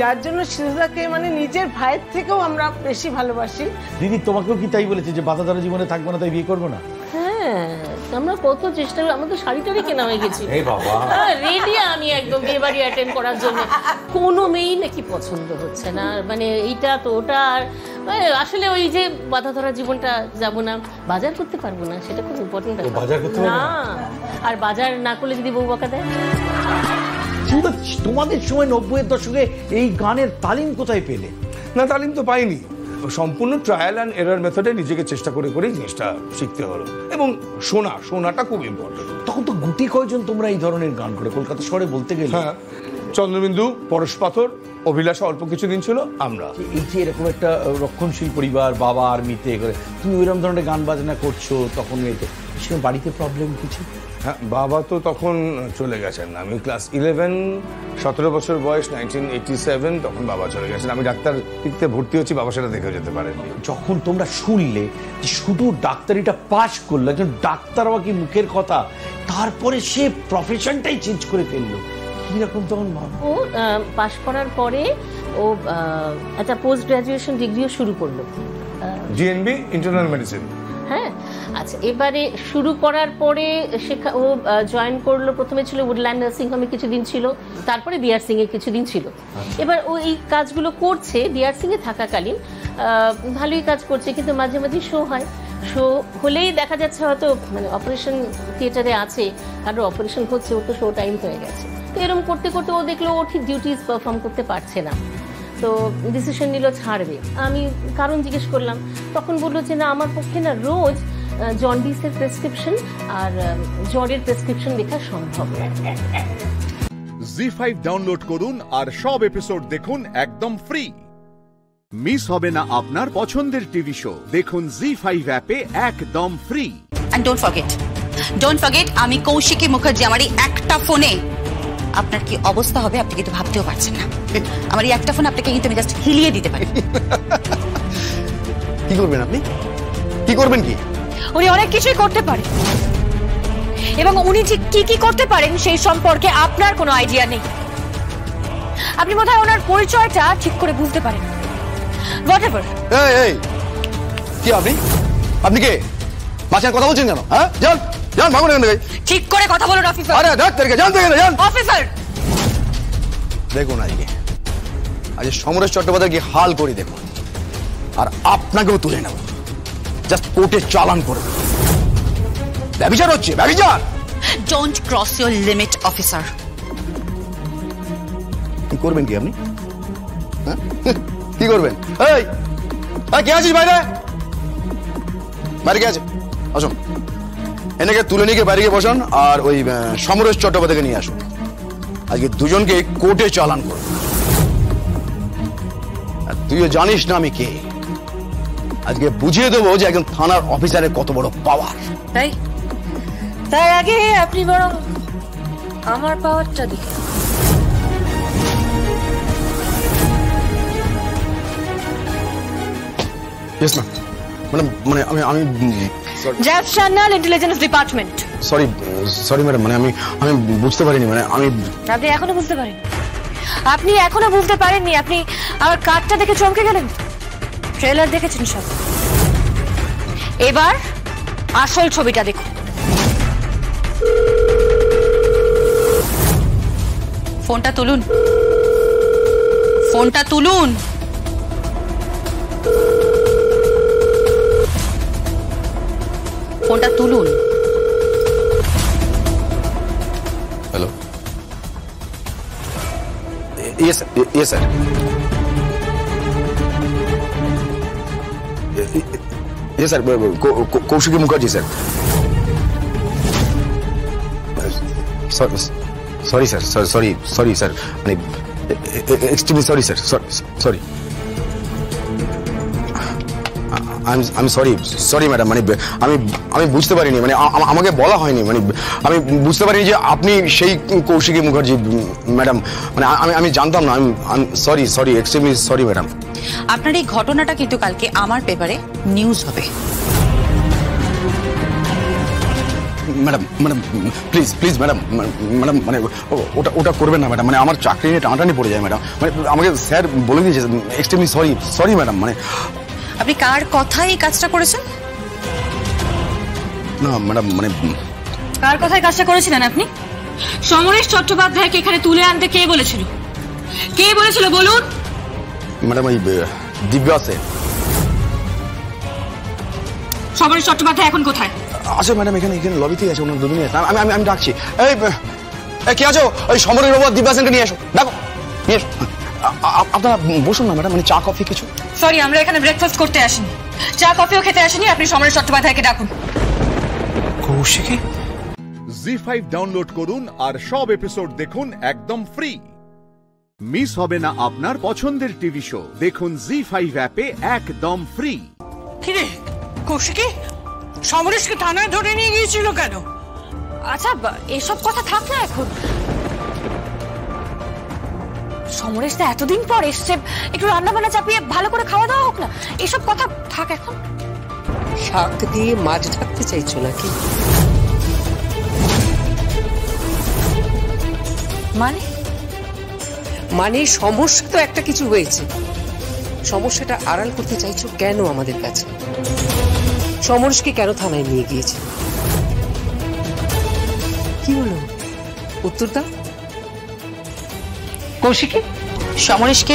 যার জন্য শিবুদাকে মানে নিজের ভাইয়ের থেকেও আমরা বেশি ভালোবাসি। দিদি তোমাকেও কি তাই বলেছে যে বাধা ধরা জীবনে থাকবো না, তাই বিয়ে করবো না? হ্যাঁ, আমরা কত চেষ্টা করি, আমার তো শাড়িটারই কেনা হয়ে গেছি, রেডি আমি একদম বিয়ে বাড়ি অ্যাটেন্ড করার জন্য। কোনো মেয়েই নাকি পছন্দ হচ্ছে না, মানে এইটা তো ওটা, আর আসলে ওই যে বাধা ধরা জীবনটা যাবো না, বাজার করতে পারবো না, সেটা খুব ইম্পর্টেন্ট না। আর বাজার না করলে যদি বউ বকা দেয়। তোমাদের সময় 90-এর দশকে এই গানের তালিম কোথায় পেলে? না, তালিম তো পাইনি, সম্পূর্ণ ট্রায়াল অ্যান্ড এরর মেথডে নিজেকে চেষ্টা করে করেই জিনিসটা শিখতে হলো। এবং শোনাটা খুব ইম্পর্টেন্ট। তখন তো গুটি কয়জন তোমরা এই ধরনের গান করে কলকাতা শহরে বলতে গেলে? হ্যাঁ, চন্দ্রবিন্দু, পরশ পাথর, অভিলাষা অল্প কিছুদিন ছিল, আমরা। এই যে এরকম একটা রক্ষণশীল পরিবার, বাবা আর্মিতে করে, তুমি ওইরকম ধরনের গান বাজনা করছো, তখন সে বাড়িতে প্রবলেম কিছু? হ্যাঁ, বাবা তো তখন চলে গেছেন। আমি ক্লাস 11, 17 বছর বয়স, 1987, তখন বাবা চলে গেছেন। আমি ডাক্তার দিকতে ভর্তি হচ্ছি, বাবা সেটা দেখেও যেতে পারেননি। যখন তোমরা শুনলে যে শুধু ডাক্তারিটা পাশ করলো, একজন ডাক্তার বাকি মুখের কথা, তারপরে সে প্রফেশনটাই চেঞ্জ করে ফেললো, কিরকম তখন ভাবো? ও পাশ করার পরে ও একটা পোস্ট গ্রাজুয়েশন ডিগ্রিও শুরু করলো, জিএনবি ইন্টারনাল মেডিসিন। হ্যাঁ, আচ্ছা, এবারে শুরু করার পরে ও জয়েন করলো। প্রথমে ছিল উডল্যান্ড নার্সিং হোমে কিছুদিন ছিল, তারপরে ডিআরসিং এ কিছুদিন ছিল। এবার ও এই কাজগুলো করছে ডিআরসিং এ থাকাকালীন, ভালোই কাজ করছে, কিন্তু মাঝে মাঝে শো হয়। শো হলেই দেখা যাচ্ছে হয়তো মানে অপারেশন থিয়েটারে আছে, কারোর অপারেশন হচ্ছে, ওর তো শো টাইম হয়ে গেছে। তো এরকম করতে করতে ও দেখলো ও ঠিক ডিউটিস পারফর্ম করতে পারছে না, তো ডিসিশন নিল ছাড়বে। আমি কারণ জিজ্ঞেস করলাম, তখন বললো যে না, আমার পক্ষে না রোজ জন্ডিসের প্রেসক্রিপশন আর জ্বরের প্রেসক্রিপশন লেখা সম্ভব। জি5 ডাউনলোড করুন আর সব এপিসোড দেখুন একদম ফ্রি। মিস হবে না আপনার পছন্দের টিভি শো, দেখুন জি5 অ্যাপে একদম ফ্রি। এন্ড ডোন্ট ফরগেট আমি কৌশিকী মুখার্জি। আমার এই একটা ফোনে আপনার কি অবস্থা হবে আপনি কিন্তু ভাবতেও পারছেন না। আমার এই একটা ফোন আপনাকে কিন্তু আমি জাস্ট হিলিয়ে দিতে পারি। কি করবেন আপনি? কি করবেন? কি উনি অনেক কিছুই করতে পারেন, এবং উনি ঠিক কি কি করতে পারেন সেই সম্পর্কে আপনার কোনো আইডিয়া নেই। আপনি বোধহয় ওনার পরিচয়টা ঠিক করে বুঝতে পারেন। হোয়াটএভার। এই কি আপনি কে? মাঝখানে কথা বলছেন কেন? হ্যাঁ, যান ভাগুন এখান থেকে। ঠিক করে কথা বলুন অফিসার। আরে দেখ থেকে যান অফিসার। দেখুন আজ সমরেশ চট্টোপাধ্যায় কি হাল করি দেখুন, আর আপনাকেও তুলে নেব, জাস্ট কোর্টে চালান করে দেব। ব্যভিচার হচ্ছে, ব্যভিচার। Don't cross your limit officer. কি করবেন কি আপনি? হ্যাঁ, কি করবেন? এই কে আছিস বাইরে? বাইরে কে আছে? আসুন, এনেকে তুলে নিয়ে বাইরে গিয়ে বসান, আর ওই সমরেশ চট্টোপাধ্যায়কে নিয়ে আসুন। আজকে দুজনকে কোর্টে চালান করব। আর তুইও জানিস না আমি কে। আজকে বুঝিয়ে দেবো যে একজন থানার অফিসারের কত বড় পাওয়ার। তাই আগে আপনি বরং আমার পাওয়ারটা দেখে। Yes ma'am. মানে আমি national intelligence department. Sorry madam, মানে আমি বুঝতে পারিনি, মানে আপনি এখনো বুঝতে পারেননি? আপনি এখনো বুঝতে পারেননি? আপনি আমার কার্ডটা দেখে চমকে গেলেন? ট্রেলার দেখেছেন সব, এবার আসল ছবিটা দেখুন। ফোনটা তুলুন, ফোনটা তুলুন। ফোনটা তুলুন। Hello, yes sir. Yes sir, Kaushiki Mukherjee sir. Sorry sir, sorry sir, মানে এক্সট্রিমলি সরি স্যার, সরি। আমি সরি ম্যাডাম, মানে আমি বুঝতে পারিনি, মানে আমাকে বলা হয়নি, মানে আমি বুঝতে পারিনি যে আপনি সেই কৌশিকী মুখার্জি ম্যাডাম, মানে আমি জানতাম না। আমি সরি এক্সট্রিমলি সরি ম্যাডাম। আপনার এই ঘটনাটা কিন্তু কালকে আমার পেপারে নিউজ হবে। ম্যাডাম প্লিজ ম্যাডাম, মানে ওটা করবেন না ম্যাডাম, মানে আমার চাকরি নিয়ে টানাটানি পড়ে যায় ম্যাডাম, মানে আমাকে স্যার বলে দিয়েছে। Extremely sorry madam. মানে আপনি কার কথায় এই কাজটা করেছেন? না ম্যাডাম, মানে কার কথায় কাজটা করেছিলেন আপনি? সমরেশ চট্টোপাধ্যায়কে এখানে তুলে আনতে কে বলেছিল? কে বলেছিল বলুন? ম্যাডাম ওই দিব্যা আছে। সমরেশ চট্টোপাধ্যায় এখন কোথায়? আচ্ছা ম্যাডাম, এখানে লবিতেই আছে, ওনার দুদিনই আছে। আমি ডাকছি। এই কে আছো? ওই সমরের বাবা দিব্যা সেনকে নিয়ে এসো, ডাকো, নিয়ে এসো। আপনারা বসুন না ম্যাডাম, মানে চা কফি কিছু। সরি, আমরা এখানে ব্রেকফাস্ট করতে আসিনি, চা কফিও খেতে আসিনি। আপনি সমরেশ চট্টোপাধ্যায়কে ডাকুন। কৌশিকী। জি5 ডাউনলোড করুন আর সব এপিসোড দেখুন একদম ফ্রি। মিস হবে না আপনার পছন্দের টিভি শো, দেখুন জি5 অ্যাপে একদম ফ্রি। কিরে কৌশিকী, সমরেশকে থানায় ধরে নিয়ে গিয়েছিল কেন? আচ্ছা এসব কথা থাক না এখন। সমরেশ তো এতদিন পর এসছে, একটু রান্না বান্না চাপিয়ে ভালো করে খাওয়া দাওয়া হোক না, এসব কথা থাক এখন। শাক দিয়ে মাছ ঢাকতে চাইছো নাকি? মানে সমস্যা তো একটা কিছু হয়েছে, সমস্যাটা আড়াল করতে চাইছো কেন আমাদের কাছে? সমরেশকে কেন থানায় নিয়ে গিয়েছে? কি হলো, উত্তর দাও। কৌশিকী, সমরেশকে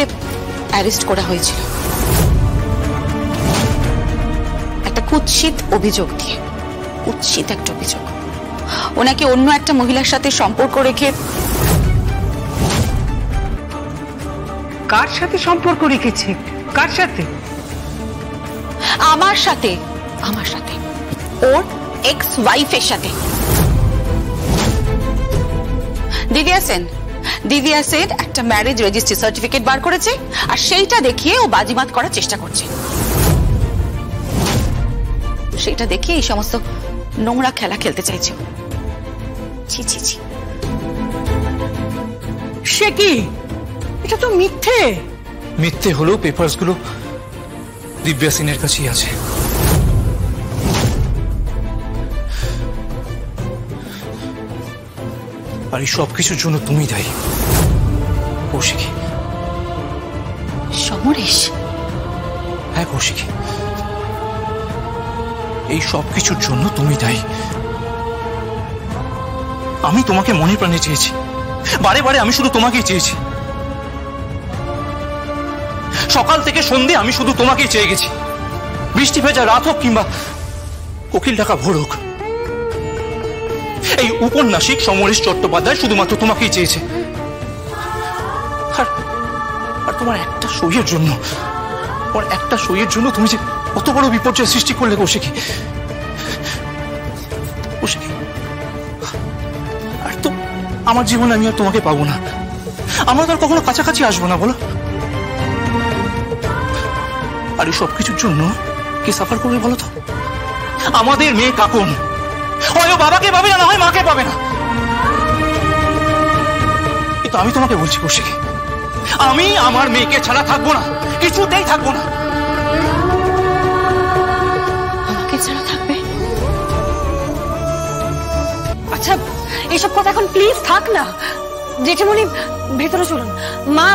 অ্যারেস্ট করা হয়েছিল একটা কুৎসিত অভিযোগ দিয়ে। কুৎসিত একটা অভিযোগ, ওনাকে অন্য একটা মহিলার সাথে সম্পর্ক রেখে। কার সাথে সম্পর্ক রেখেছে? কার সাথে? আমার সাথে, আমার সাথে, ওর এক্স ওয়াইফের সাথে। দিব্যা সেন একটা ম্যারেজ রেজিস্ট্রি সার্টিফিকেট বার করেছে, আর সেইটা দেখিয়ে ও বাজিমাত করার চেষ্টা করছে। সেইটা দেখিয়ে এই সমস্ত নোংরা খেলা খেলতে চাইছে। ছি ছি ছি। সে কি? এটা তো মিথ্যে। মিথ্যে হলেও পেপারস গুলো দিব্যা সেনের কাছেই আছে। আর এই সবকিছুর জন্য তুমি দায়ী কৌশিকী। সমরেশ? হ্যাঁ কৌশিকী, এই সবকিছুর জন্য তুমি দায়ী। আমি তোমাকে মনে প্রাণে চেয়েছি, বারে বারে আমি শুধু তোমাকেই চেয়েছি। সকাল থেকে সন্ধে আমি শুধু তোমাকেই চেয়ে গেছি। বৃষ্টি ভেজা রাত হোক কিংবা কোকিল ডাকা ভোর হোক, এই উপন্যাসিক সমরেশ চট্টোপাধ্যায় শুধুমাত্র তোমাকেই চেয়েছে। আর তোমার একটা সইয়ের জন্য, তোমার একটা সইয়ের জন্য তুমি যে কত বড় বিপর্যয় সৃষ্টি করলে কৌশিকী। কৌশিকী, আর তো আমার জীবনে আমি আর তোমাকে পাবো না, আমরা তো আর কখনো কাছাকাছি আসবো না, বলো? আর এই সবকিছুর জন্য কে সাফার করবে বলো তো? আমাদের মেয়ে কাকুন। হয় ও বাবাকে পাবে না, হয় মাকে পাবে না। কিন্তু আমি তোমাকে বলছি কৌশিকী, আমি আমার মেয়েকে ছাড়া থাকবো না, কিছুতেই থাকবো না। আমাকে ছাড়া থাকবে? আচ্ছা এসব কথা এখন প্লিজ থাক না। জেঠিমণি ভেতরে চলুন। মা,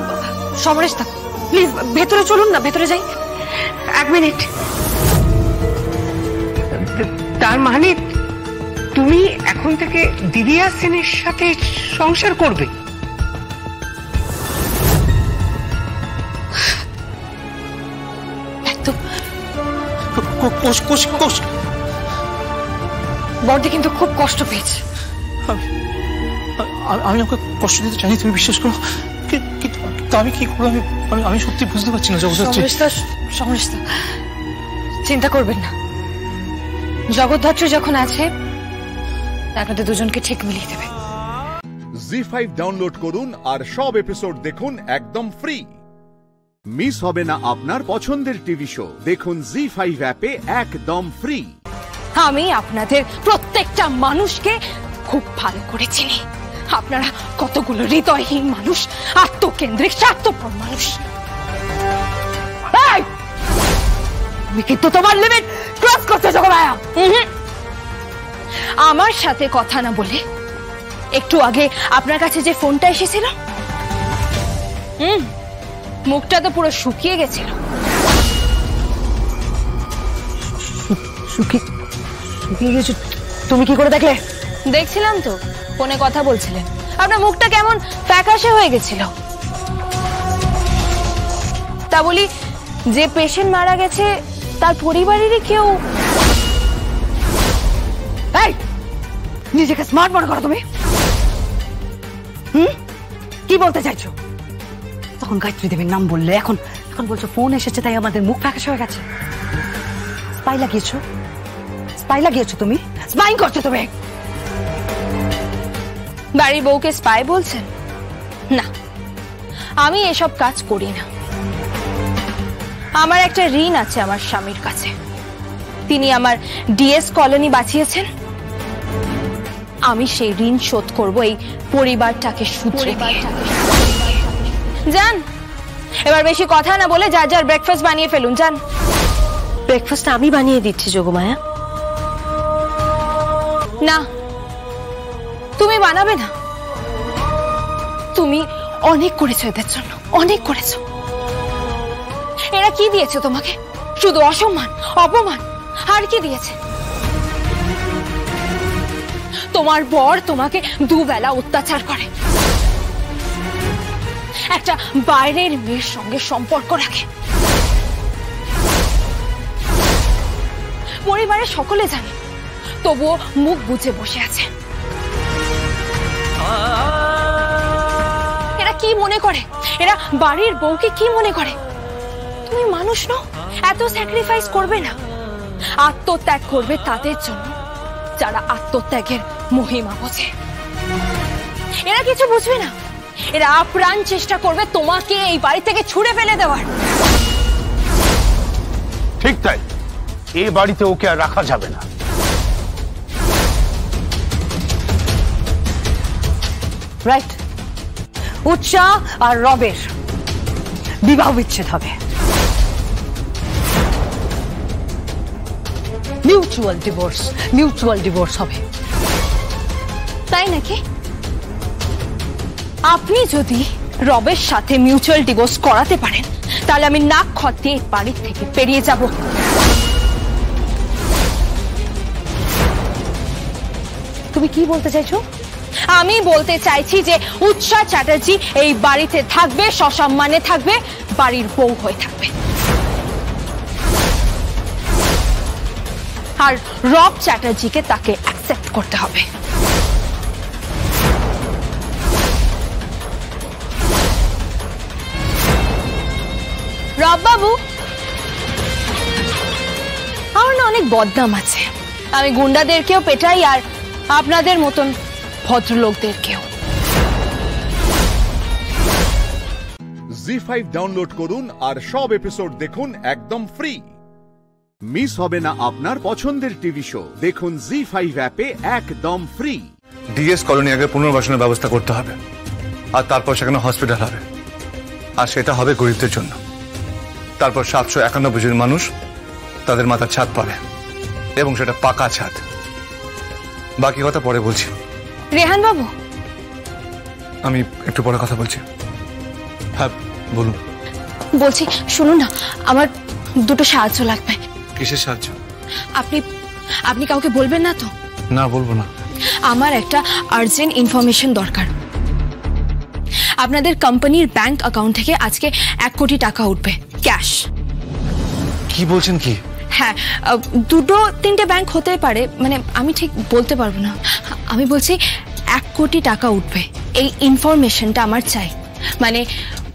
সমরেশ থাক, প্লিজ ভেতরে চলুন না, ভেতরে যাই। 1 মিনিট। তার মানে তুমি এখন থেকে দিব্যা সেনের সাথে সংসার করবে? একদম। বড়দি কিন্তু খুব কষ্ট পেয়েছে। আমি ওকে কষ্ট দিতে চাইনি, তুমি বিশ্বাস করো। কিন্তু আমি কি করবো, আমি সত্যি বুঝতে পারছি না। সমরেশ, চিন্তা করবেন না, জগদ্ধাত্রী যখন আছে আপনাদের দুজনকে ঠিক মিলিয়ে দেবে। জি5 ডাউনলোড করুন আর সব এপিসোড দেখুন একদম ফ্রি। মিস হবে না আপনার পছন্দের টিভি শো, দেখুন জি5 অ্যাপে একদম ফ্রি। আমি আপনাদের প্রত্যেকটা মানুষকে খুব ভালো করে চিনি। আপনারা কতগুলো হৃদয়হীন মানুষ, আত্মকেন্দ্রিক স্বার্থপর মানুষ। আমি কিন্তু তোমার লিমিট ক্রস করতে যাব না। আমার সাথে কথা না বলে একটু আগে আপনার কাছে যে ফোনটা এসেছিল, মুখটা তো পুরো শুকিয়ে গেছিল। শুকিয়ে গেছে? তুমি কি করে দেখলে? দেখছিলাম তো, ফোনে কথা বলছিলেন, আপনার মুখটা কেমন ফ্যাকাশে হয়ে গেছিল। তা বলি, যে পেশেন্ট মারা গেছে তার পরিবারেরই কেউ? নিজেকে স্মার্ট মনে করো তুমি? কি বলতে চাইছো? তখন গায়ত্রী দেবীর নাম বললে, এখন বলছো ফোন এসেছে তাই আমাদের মুখ ফ্যাকাশে হয়ে গেছে। স্পাই লাগিয়েছো তুমি? স্পাইং করছো তুমি? বাড়ির বউকে স্পাই বলছেন? না, আমি এসব কাজ করি না। আমার একটা ঋণ আছে আমার স্বামীর কাছে, তিনি আমার ডিএস কলোনি বাঁচিয়েছেন, আমি সেই ঋণ শোধ করব এই পরিবারটাকে শুধরে দিয়ে। যান, এবার বেশি কথা না বলে যার যার ব্রেকফাস্ট বানিয়ে ফেলুন। যান। ব্রেকফাস্ট আমি বানিয়ে দিচ্ছি যোগমায়া। না, তুমি বানাবে না। তুমি অনেক করেছো এদের জন্য, অনেক করেছো। এরা কি দিয়েছে তোমাকে? শুধু অসম্মান, অপমান। আর কি দিয়েছে? তোমার বর তোমাকে দুবেলা অত্যাচার করে, একটা বাইরের মেয়ের সঙ্গে সম্পর্ক রাখে। পরিবারের সকলে জানে, তবুও মুখ বুজে বসে আছে। এরা কি মনে করে? এরা বাড়ির বউকে কি মনে করে? তুমি মানুষ নও? এত স্যাক্রিফাইস করবে না? আত্মত্যাগ করবে তাদের জন্য যারা আত্মত্যাগের মহিমা বোঝে। এরা কিছু বুঝবে না। এরা আপ্রাণ চেষ্টা করবে তোমাকে এই বাড়ি থেকে ছুড়ে ফেলে দেওয়ার। ঠিক তাই, এই বাড়িতে ওকে আর রাখা যাবে না। রাইট, উৎসা আর রবের বিবাহ বিচ্ছেদ হবে, মিউচুয়াল ডিভোর্স হবে। তাই নাকি? আপনি যদি রবের সাথে মিউচুয়াল ডিভোর্স করাতে পারেন, তাহলে আমি নাক খতিয়ে এই বাড়ি থেকে পেরিয়ে যাব। তুমি কি বলতে চাইছো? আমি বলতে চাইছি যে উৎসা চ্যাটার্জি এই বাড়িতে থাকবে, সসম্মানে থাকবে, বাড়ির বউ হয়ে থাকবে। আর রব চ্যাটার্জিকে তাকে অ্যাকসেপ্ট করতে হবে। রব বাবু, আমার না অনেক বদনাম আছে। আমি গুন্ডাদেরকেও পেটাই, আর আপনাদের মতন ভদ্রলোকদেরকেও। জি5 ডাউনলোড করুন আর সব এপিসোড দেখুন একদম ফ্রি। মিস হবে না আপনার পছন্দের টিভি শো। দেখুন জি5 অ্যাপে একদম ফ্রি। ডিএস কলোনি আগে পুনর্বাসনের ব্যবস্থা করতে হবে, আর তারপর সেখানে হসপিটাল হবে, আর সেটা হবে গরিবদের জন্য। তারপর 791 জন মানুষ তাদের মাথার ছাদ পাবে, এবং সেটা পাকা ছাদ। বাকি কথা পরে বলছি। রেহান বাবু, আমি একটু পরে কথা বলছি। হ্যাঁ বলুন। বলছি শুনুন না, আমার দুটো সাহায্য লাগবে। কিসের সাহায্য? আপনি কাউকে বলবেন না তো? না, বলবো না। আমার একটা আর্জেন্ট ইনফরমেশন দরকার। আপনাদের কোম্পানির ব্যাংক অ্যাকাউন্ট থেকে আজকে 1 কোটি টাকা উঠবে, ক্যাশ। কি বলছেন? কি? হ্যাঁ, 2-3টে ব্যাংক হতে পারে, মানে আমি ঠিক বলতে পারবো না। আমি বলছি 1 কোটি টাকা উঠবে, এই ইনফরমেশনটা আমার চাই। মানে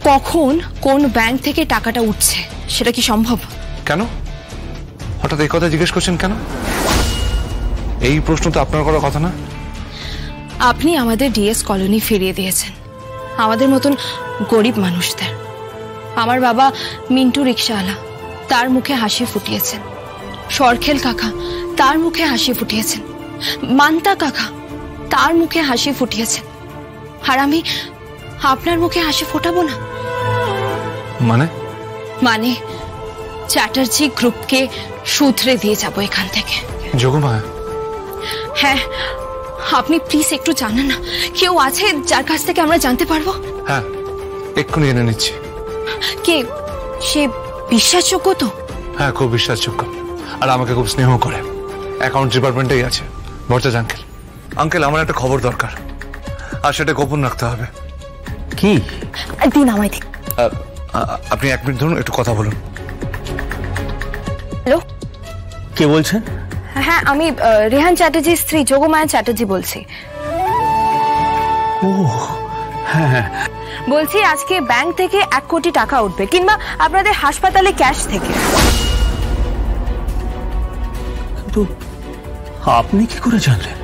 কখন কোন ব্যাংক থেকে টাকাটা উঠছে, সেটা কি সম্ভব? কেন হঠাৎ এই কথা জিজ্ঞেস করছেন কেন? এই প্রশ্ন তো আপনার করার কথা না। আপনি আমাদের ডিএস কলোনি ফিরিয়ে দিয়েছেন আমাদের মতন গরিব মানুষদের। আমার বাবা মিন্টু রিকশাওয়ালা, তার মুখে হাসি ফুটিয়েছেন। সরখেল কাকা, তার মুখে হাসি ফুটিয়েছেন। মান্তা কাকা, তার মুখে হাসি ফুটিয়েছেন। আর আমি আপনার মুখে হাসি ফোটাবো না? মানে চ্যাটার্জি গ্রুপকে শুধরে দিয়ে যাব এখান থেকে। যোগমায়া, হ্যাঁ, আপনি প্লিজ একটু জানান না, কেউ আছে যার কাছ থেকে আমরা জানতে পারবো? হ্যাঁ, এক্ষুনি জেনে নিচ্ছি। কে সে? বিশ্বাসযোগ্য তো? হ্যাঁ, খুব বিশ্বাসযোগ্য, আর আমাকে খুব স্নেহ করে। অ্যাকাউন্ট ডিপার্টমেন্টেই আছে, ভরতাজ আঙ্কেল। আঙ্কেল, আমার একটা খবর দরকার, আর সেটা গোপন রাখতে হবে। কি? দিন আমায় দিন। আপনি 1 মিনিট ধরুন, একটু কথা বলুন। হ্যালো, কে বলছেন? হ্যাঁ, আমি রেহান চ্যাটার্জির স্ত্রী যোগমায়া চ্যাটার্জি বলছি। ও হ্যাঁ, বলছি আজকে ব্যাংক থেকে 1 কোটি টাকা উঠবে, কিংবা আপনাদের হাসপাতালে ক্যাশ থেকে। কিন্তু আপনি কি করে জানলেন?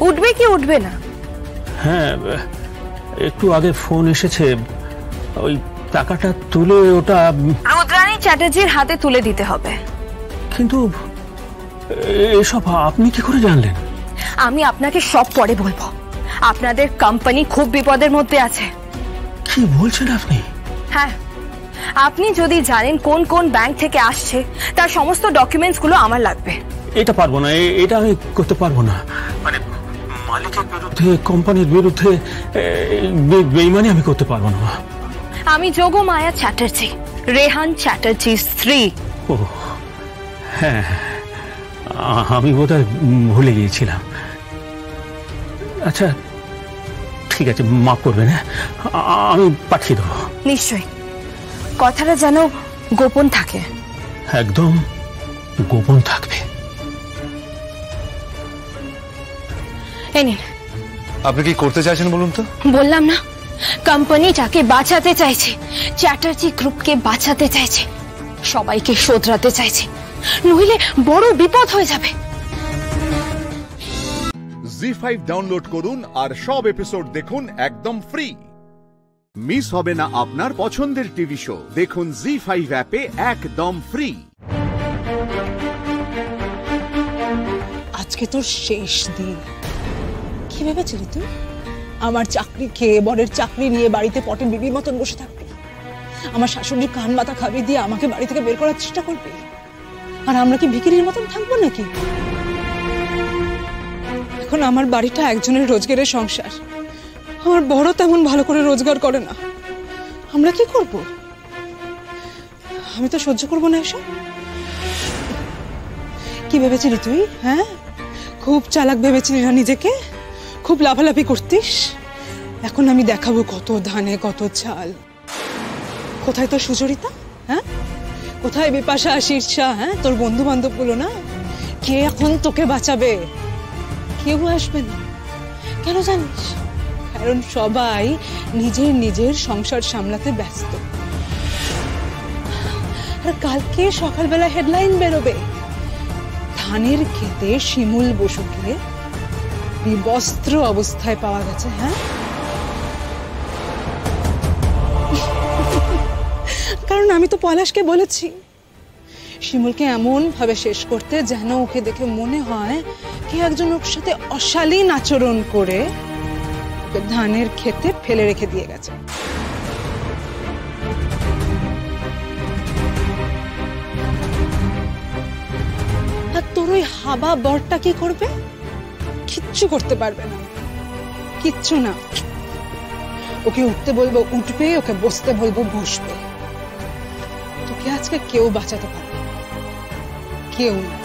উঠবে কি উঠবে না? হ্যাঁ, একটু আগে ফোন এসেছে, ওই টাকাটা তুলে ওটা রুদ্রাণী চ্যাটার্জির হাতে তুলে দিতে হবে। কিন্তু এসব আপনি কি করে জানলেন? আমি আপনাকে সব পরে বলবো। আপনাদের কোম্পানি খুব বিপদের মধ্যে আছে। কি বলছেন আপনি? হ্যাঁ, আপনি যদি জানেন কোন কোন ব্যাংক থেকে আসছে তার সমস্ত ডকুমেন্টস গুলো আমার লাগবে। এটা পারবো না, এটা আমি করতে পারবো না। মানে মালিকের বিরুদ্ধে, কোম্পানির বিরুদ্ধে বেইমানি আমি করতে পারবো না। আমি যোগমায়া চ্যাটার্জি, রেহান চ্যাটার্জি স্ত্রী। ও হ্যাঁ, আমি বোধহয় ভুলে গিয়েছিলাম। আচ্ছা ঠিক আছে, মাফ করবেন, আমি পাঠিয়ে দেবো। নিশ্চয়ই, কথাটা যেন গোপন থাকে। একদম গোপন থাকবে। আপনি কি করতে চাইছেন বলুন তো? বললাম না, কোম্পানিটাকে বাঁচাতে চাইছে, চ্যাটার্জি গ্রুপকে বাঁচাতে চাইছে, সবাইকে শোধরাতে চাইছে, নইলে বড় বিপদ হয়ে যাবে। জি5 ডাউনলোড করুন আর সব এপিসোড দেখুন একদম ফ্রি। মিস হবে না আপনার পছন্দের টিভি শো। দেখুন জি5 অ্যাপে একদম ফ্রি। আজকে তোর শেষ দিন। কি ভেবেছিলি তুই? আমার চাকরি খেয়ে, বরের চাকরি নিয়ে বাড়িতে পটের বিবির মতন বসে থাকবি? আমার শাশুড়ির কান মাথা খাবি দিয়ে আমাকে বাড়ি থেকে বের করার চেষ্টা করবি? আর আমরা কি ভিখিরির মতন থাকবো নাকি? এখন আমার বাড়িটা একজনের রোজগারের সংসার। আমার বড় তেমন ভালো করে রোজগার করে না। আমরা কি করব? আমি তো সহ্য করবো না এসব। কি ভেবেছিলি তুই? হ্যাঁ, খুব চালাক ভেবেছিলি না নিজেকে? খুব লাফালাফি করতিস? এখন আমি দেখাবো কত ধানে কত চাল। কোথায় তোর সুচরিতা? হ্যাঁ, কোথায় বিপাশা, শীর্ষা? হ্যাঁ, তোর বন্ধু বান্ধব গুলো না? কে এখন তোকে বাঁচাবে? কেউ আসবে না। কেন জানিস? কারণ সবাই নিজের নিজের সংসার সামলাতে ব্যস্ত। আর কালকে সকালবেলা হেডলাইন বেরোবে, ধানের ক্ষেতে শিমুল বসুকে বিবস্ত্র অবস্থায় পাওয়া গেছে। হ্যাঁ, কারণ আমি তো পলাশকে বলেছি শিমুলকে এমন ভাবে শেষ করতে যেন ওকে দেখে মনে হয় কে একজন ওর সাথে অশালীন আচরণ করে ধানের ক্ষেতে ফেলে রেখে দিয়ে গেছে। আর তোর ওই হাবা বরটা কি করবে? কিচ্ছু করতে পারবে না, কিচ্ছু না। ওকে উঠতে বলবো উঠবে, ওকে বসতে বলবো বসবে। তোকে আজকে কেউ বাঁচাতে পারবে না, কেউ না।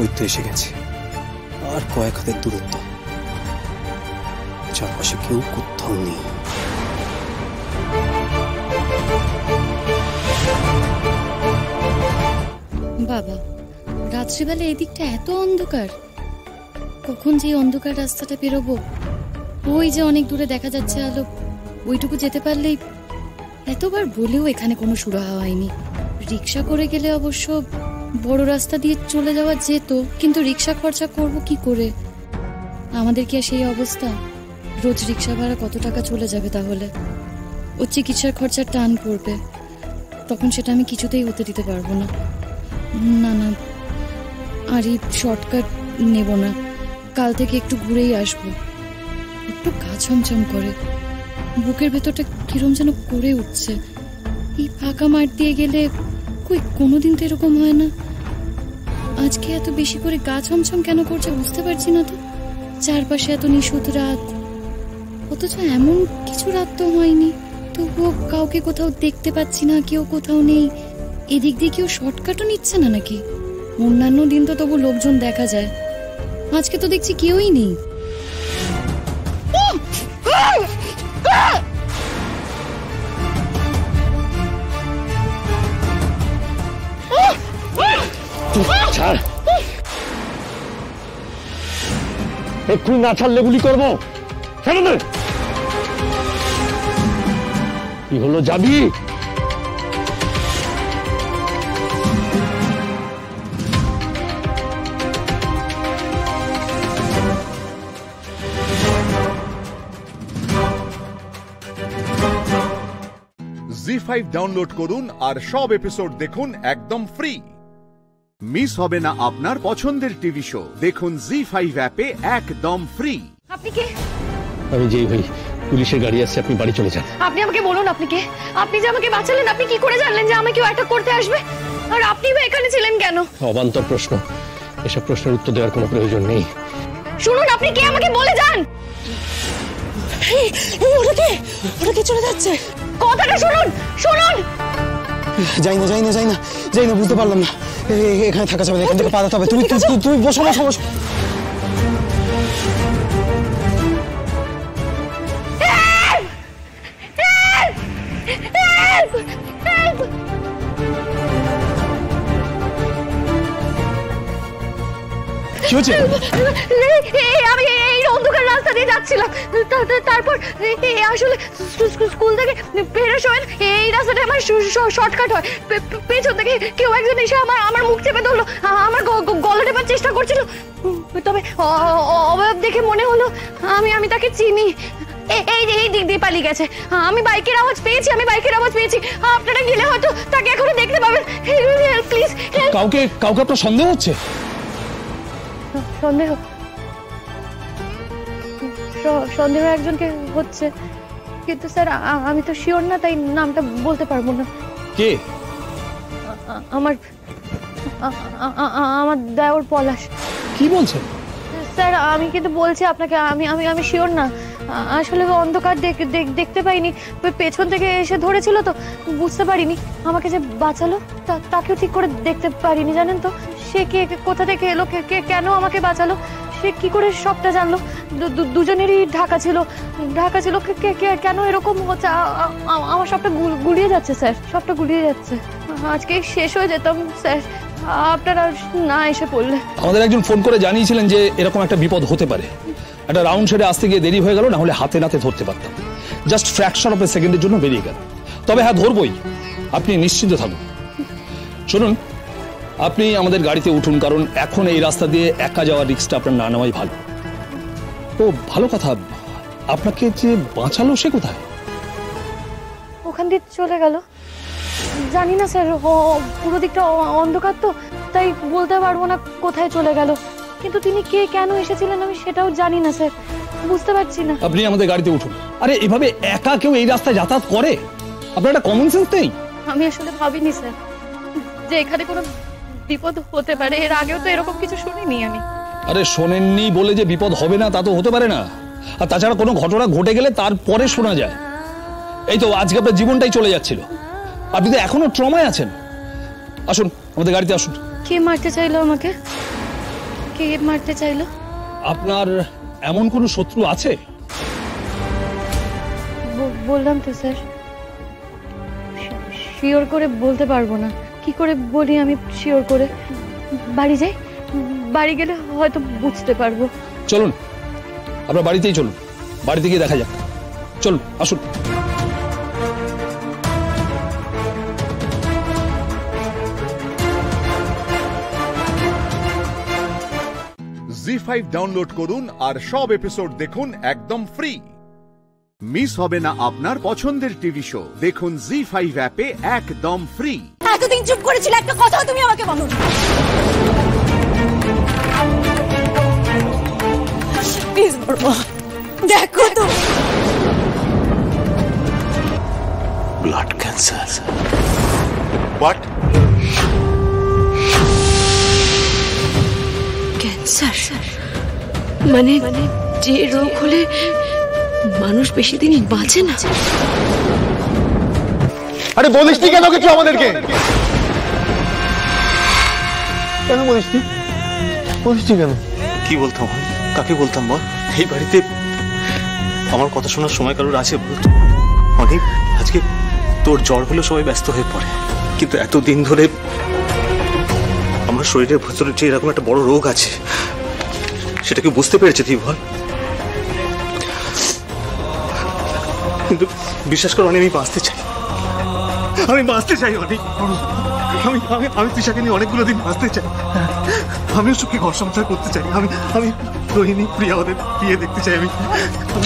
ওই তো এসে গেছে, আর কয়েক হাতের দূরত্ব, চারপাশে কেউ কোথাও নেই। বাবা, রাত্রিবেলা এদিকটা এত অন্ধকার, কখন যে অন্ধকার রাস্তাটা পেরোবো? ওই যে অনেক দূরে দেখা যাচ্ছে আলো, ওইটুকু যেতে পারলেই। এতবার বলেও এখানে কোনো সুরাহা হয়নি। রিক্সা করে গেলে অবশ্য বড় রাস্তা দিয়ে চলে যাওয়া যেত, কিন্তু রিক্সা খরচা করব কি করে? আমাদের কি আর সেই অবস্থা? রোজ রিক্সা ভাড়া কত টাকা চলে যাবে তাহলে? ও চিকিৎসার খরচার টান পড়বে, তখন সেটা আমি কিছুতেই হতে দিতে পারবো না। না না, আর এই শর্টকাট নেব না, কাল থেকে একটু ঘুরেই আসবো। একটু গা ছমছম করে, বুকের ভেতরটা কিরম যেন করে উঠছে। এই ফাঁকা মাঠ দিয়ে গেলে কই কোনোদিন তো এরকম হয় না। আজকে এত বেশি করে গা ছমছম কেন করছে বুঝতে পারছি না তো। চারপাশে এত নিশুত রাত, অথচ এমন কিছু রাত তো হয়নি, তবুও কাউকে কোথাও দেখতে পাচ্ছি না, কেউ কোথাও নেই। এদিক দিয়ে কেউ শর্টকাটও নিচ্ছে না নাকি? অন্যান্য দিন তো তবু লোকজন দেখা যায়, আজকে তো দেখছি কেউই নেই। এক্ষুনি না ছাড়লে গুলি করবো। কি হলো, যাবি? জি5 ডাউনলোড করুন আর সব এপিসোড দেখুন একদম ফ্রি। মিস হবে না আপনার পছন্দের টিভি শো। দেখুন জি5 অ্যাপে একদম ফ্রি। আপনি কে? আমি যেই ভাই, পুলিশের গাড়ি আসছে, আপনি বাড়ি চলে যান। আপনি আমাকে বলুন আপনি কে? আপনি যে আমাকে বাঁচালেন, আপনি কি করে জানলেন যে আমাকে কেউ অ্যাটাক করতে আসবে? আর আপনি বা এখানে ছিলেন কেন? অবান্তর প্রশ্ন, এসব প্রশ্নের উত্তর দেওয়ার কোনো প্রয়োজন নেই। শুনুন, আপনি কে আমাকে বলে যান। ওটা কি চলে যাচ্ছে? কথাটা শুনুন, শুনুন। যাই না, বুঝতে পারলাম না। এখানে থাকা যাবে না, এখান থেকে পালাতে হবে। তুমি বসো। কি হচ্ছে? আমি এই অন্ধকার রাস্তা দিয়ে যাচ্ছিলাম, তারপর আসলে স্কুল থেকে ফেরার সময় এই রাস্তাটা আমার শর্টকাট হয়। পেছন থেকে কেউ একজন এসে আমার মুখ চেপে ধরলো, আমার গলা টেপার চেষ্টা করছিল। তবে অবয়ব দেখে মনে হলো আমি তাকে চিনি। এই দিক দিয়ে পালিয়ে গেছে। আমি বাইকের আওয়াজ পেয়েছি। আপনারা গেলে হয়তো তাকে এখনো দেখতে পাবেন। প্লিজ। কাউকে আপনার সন্দেহ হচ্ছে? সন্দেহ একজনকে হচ্ছে, কিন্তু স্যার আমি তো শিওর না, তাই নামটা বলতে পারবো না। কে? আমার দেওর পলাশ। কি বলছেন? স্যার আমি কিন্তু বলছি আপনাকে, আমি শিওর না। আসলে অন্ধকার দেখতে পাইনি, পেছন থেকে এসে ধরেছিল তো বুঝতে পারিনি। আমাকে যে বাঁচালো তাকেও ঠিক করে দেখতে পারিনি, জানেন তো। সে কে, কোথা থেকে এলো, কেন আমাকে বাঁচালো, সে কি করে সবটা জানলো? দুজনেরই ঢাকা ছিল। কেন এরকম হচ্ছে? আমার সবটা গুলিয়ে যাচ্ছে স্যার, সবটা গুলিয়ে যাচ্ছে। আজকে শেষ হয়ে যেতাম স্যার, আপনারা না এসে পড়লে। আমাদের একজন ফোন করে জানিয়েছিলেন যে এরকম একটা বিপদ হতে পারে। একটা রাউন্ড শেডে আসতে গিয়ে দেরি হয়ে গেল, না হলে হাতে নাতে ধরতে পারতাম। জাস্ট ফ্র্যাকশন অফ এ সেকেন্ডের জন্য বেরিয়ে গেল। তবে হ্যাঁ, ধরবই, আপনি নিশ্চিন্ত থাকুন। শুনুন, আপনি আমাদের গাড়িতে উঠুন, কারণ এখন এই রাস্তা দিয়ে একা যাওয়ার রিস্কটা আপনার না নেওয়াই ভালো। তো ভালো কথা, আপনাকে যে বাঁচালো সে কোথায়? ওখান দিয়ে চলে গেল। জানি না স্যার, পুরো দিকটা অন্ধকার তো, তাই বলতে পারবো না কোথায় চলে গেল। কিন্তু তিনি কে, কেন এসেছিলেন আমি সেটাও জানি না স্যার, বুঝতে পারছি না। আপনি আমাদের গাড়িতে উঠুন। আরে এভাবে একা কেউ এই রাস্তায় যাতায়াত করে? আপনার একটা কমন সেন্স নেই? আমি আসলে ভাবিনি স্যার যে এখানে কোনো বিপদ হতে পারে। এর আগেও তো এরকম কিছু শুনিনি আমি। আরে শোনেননি বলে যে বিপদ হবে না তা তো হতে পারে না। আর তাছাড়া কোনো ঘটনা ঘটে গেলে তারপরে শোনা যায়। এই তো আজকে আপনার জীবনটাই চলে যাচ্ছিল, আপনি তো এখনো ট্রমায় আছেন। আসুন আমাদের গাড়িতে আসুন। কে মারতে চাইলো আমাকে? কে মারতে চাইলো? আপনার এমন কোনো শত্রু আছে? বললাম তো স্যার, শিওর করে বলতে পারবো না। কি করে বলি আমি শিওর করে? বাড়ি যাই, বাড়ি গেলে হয়তো বুঝতে পারবো। চলুন আমরা বাড়িতেই চলুন, বাড়িতে গিয়ে দেখা যাক। চলুন আসুন। জি5 ডাউনলোড করুন আর সব এপিসোড দেখুন একদম ফ্রি। মিস হবে না আপনার পছন্দের টিভি শো। দেখুন জি5 অ্যাপে একদম ফ্রি। এতদিন চুপ করেছিল, একটা কথাও তুমি আমাকে বলো না। প্লিজ বলবো, দেখো তো। Blood cancer. হোয়াট? ক্যান্সার মানে যে রোগ হলে মানুষ বেশি দিন বাঁচে না। আরে বলিসনি কেন কিছু আমাদেরকে? কেন বলিসনি কেন? কি বলতাম, কাকে বলতাম বল? এই বাড়িতে আমার কথা শোনার সময় কারোর আছে বলতো? অনেক আজকে তোর জ্বর হলে সবাই ব্যস্ত হয়ে পড়ে, কিন্তু এতদিন ধরে আমার শরীরের ভেতরে যে এরকম একটা বড় রোগ আছে সেটা কি বুঝতে পেরেছে তুই বল? কিন্তু বিশ্বাস কর অনেক, আমি বাঁচতে চাই অনেক। আমি তৃষাকে নিয়ে অনেকগুলো দিন বাঁচতে চাই। আমিও সুখে ঘর সংসার করতে চাই। আমি রোহিণী, প্রিয়া, ওদের বিয়ে দেখতে চাই। আমি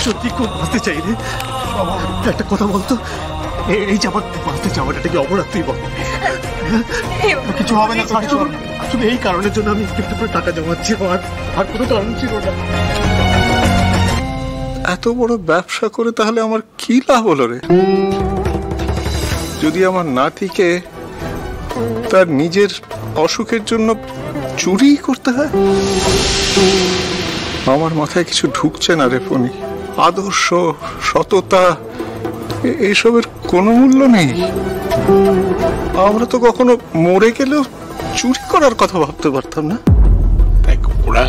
সত্যি খুব বাঁচতে চাই রে। একটা কথা বলতো, এই যে আমার বাঁচতে চাওয়াটা কি অপরাধ তুই বল? কিছু হবে না, শুধু এই কারণের জন্য আমি একটু করে টাকা জমাচ্ছি, আর কোনো কারণ ছিল না। এত বড় ব্যবসা করে তাহলে আমার কি লাভ হলো রে? যদি আমার নাতিকে তার নিজের অসুখের জন্য চুরি করতে হয়, আমার মাথায় কিছু ঢুকছে না রে ফণি। আদর্শ, সততা, এসবের কোনো মূল্য নেই। আমরা তো কখনো মরে গেলেও চুরি করার কথা ভাবতে পারতাম না। দেখ, ওরা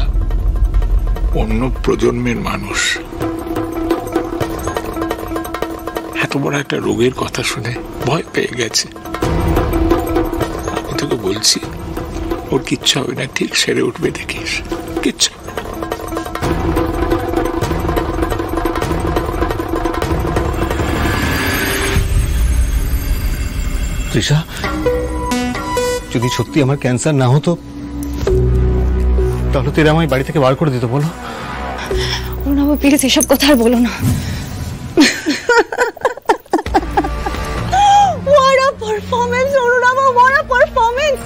অন্য প্রজন্মের মানুষ। এত বড় একটা রোগের কথা শুনে ভয় পেয়ে গেছে। আমি তোকে বলছি, ওর কিচ্ছু হবে না, ঠিক সেরে উঠবে, দেখিস কিচ্ছু। তৃষা, যদি সত্যি আমার ক্যান্সার না হতো তাহলে তেরা আমায় বাড়ি থেকে বার করে দিত, বলো? অরুণাভ, প্লিজ এসব কথা আর বলো না। What a performance, Arunava, what a performance!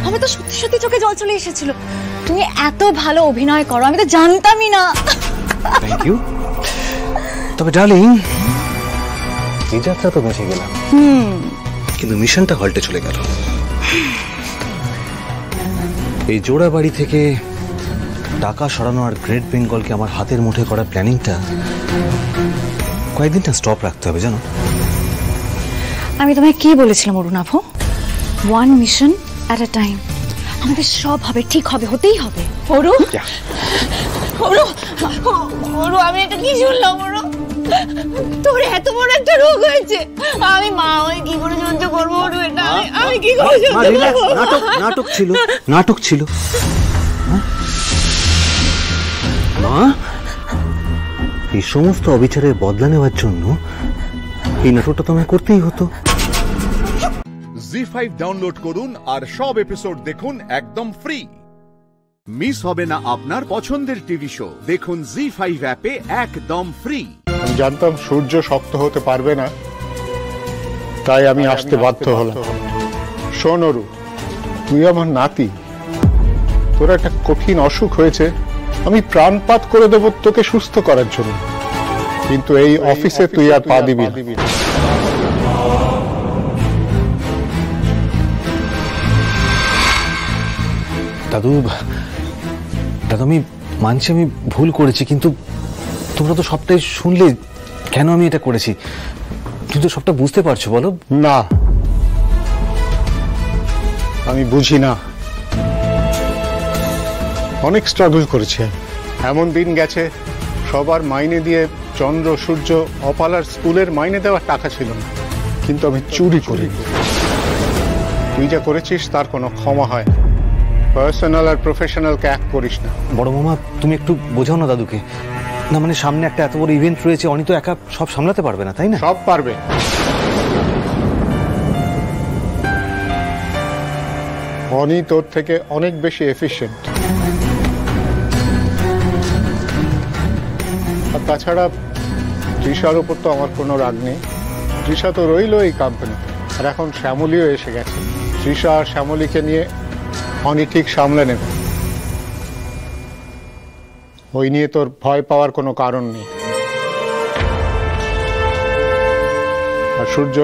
আমি তো সত্যি সত্যি চোখে জল চলে এসেছিল। তুমি এত ভালো অভিনয় করো, আমি তো জানতামই না। Thank you. তবে ডার্লিং, এই যাত্রা তো বেঁচে গেলাম, কিন্তু মিশনটা হল্টে চলে গেল। এই জোড়া বাড়ি থেকে টাকা সরানো আর গ্রেট বেঙ্গলকে আমার হাতের মুঠে করা প্ল্যানিংটা কয়েকদিনটা স্টপ রাখতে হবে, জানো? আমি তোমায় কি বলেছিলাম Arunabha? One mission at a time. আমাদের সব হবে, ঠিক হবে, হতেই হবে। অরু, অরু, অরু, আমি এটা কি শুনলাম? অরু, তোর এত বড় একটা রোগ হয়েছে, আমি মা হয়ে কি করে সহ্য করবো? অরু, এটা আমি কি করে সহ্য করবো? নাটক ছিল মা। এই সমস্ত অবিচারের বদলা নেওয়ার জন্য এই নাটকটা তো আমায় করতেই হতো। জি5 ডাউনলোড করুন আর সব এপিসোড দেখুন একদম ফ্রি। মিস হবে না আপনার পছন্দের টিভি শো। দেখুন জি5 অ্যাপে একদম ফ্রি। আমি জানতাম সূর্য শক্ত হতে পারবে না, তাই আমি আসতে বাধ্য হলাম। শোন অরু, তুই আমার নাতি, তোর একটা কঠিন অসুখ হয়েছে, আমি প্রাণপাত করে দেব তোকে সুস্থ করার জন্য, কিন্তু এই অফিসে তুই আর পা দিবি না। দাদু, আমি মানছি আমি ভুল করেছি, কিন্তু তোমরা তো সবটাই শুনলে কেন আমি এটা করেছি। কিন্তু সবটা বুঝতে পারছো, বলো? না, আমি বুঝি না। অনেক স্ট্রাগল করেছি আমি। এমন দিন গেছে সবার মাইনে দিয়ে চন্দ্র, সূর্য, অপালার স্কুলের মাইনে দেওয়ার টাকা ছিল না, কিন্তু আমি চুরি করিনি। তুই যা করেছিস তার কোনো ক্ষমা হয় না। পার্সোনাল আর প্রফেশনালকে এক করিস না। বড় মামা, তুমি একটু বোঝাও না দাদুকে। না মানে সামনে একটা এত বড় ইভেন্ট রয়েছে, অনি তো একা সব সামলাতে পারবে না, তাই না? সব পারবে। অনি তোর থেকে অনেক বেশি এফিশিয়েন্ট। আর তাছাড়া তৃষার উপর তো আমার কোনো রাগ নেই। তৃষা তো রইল এই কোম্পানিতে, আর এখন শ্যামলীও এসে গেছে। তৃষা আর শ্যামলীকে নিয়ে অনি ঠিক সামলে নেবে, ওই নিয়ে তোর ভয় পাওয়ার কোনো কারণ নেই। আর সূর্য,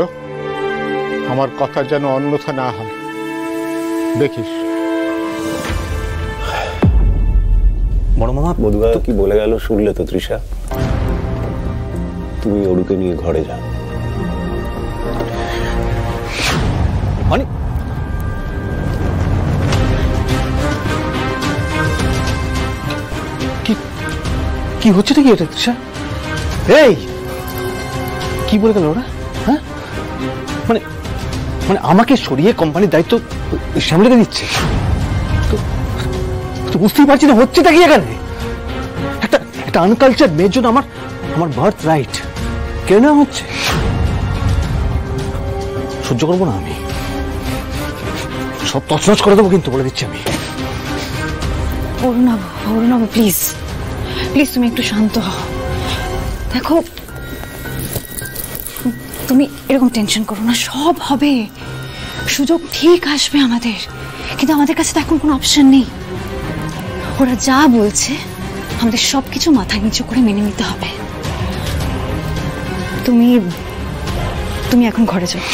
আমার কথা যেন অন্যথা না হয়, দেখিস। বড় মামা, বধুয়া কি বলে গেল শুনলে তো তৃষা? তুমি অরুকে নিয়ে ঘরে যাও। অনি, কি হচ্ছে নাকি এটা তৃষা? এই কি বলে গেল ওরা? হ্যাঁ, মানে মানে আমাকে সরিয়ে কোম্পানির দায়িত্ব সামলে দিচ্ছে। তো বুঝতেই পারছি না হচ্ছেটা কি এখানে। একটা আনকালচার মেয়ের জন্য আমার বার্থ রাইট কেন না হচ্ছে? সহ্য করবো না আমি, সব তছনছ করে দেবো কিন্তু, বলে দিচ্ছি আমি। অরুণাভ, অরুণাভ, প্লিজ প্লিজ তুমি একটু শান্ত হও। দেখো তুমি এরকম টেনশন করো না, সব হবে, সুযোগ ঠিক আসবে আমাদের। কিন্তু আমাদের কাছে তো এখন কোনো অপশন নেই। ওরা যা বলছে আমাদের সবকিছু মাথা নিচু করে মেনে নিতে হবে। তুমি তুমি এখন ঘরে যাও।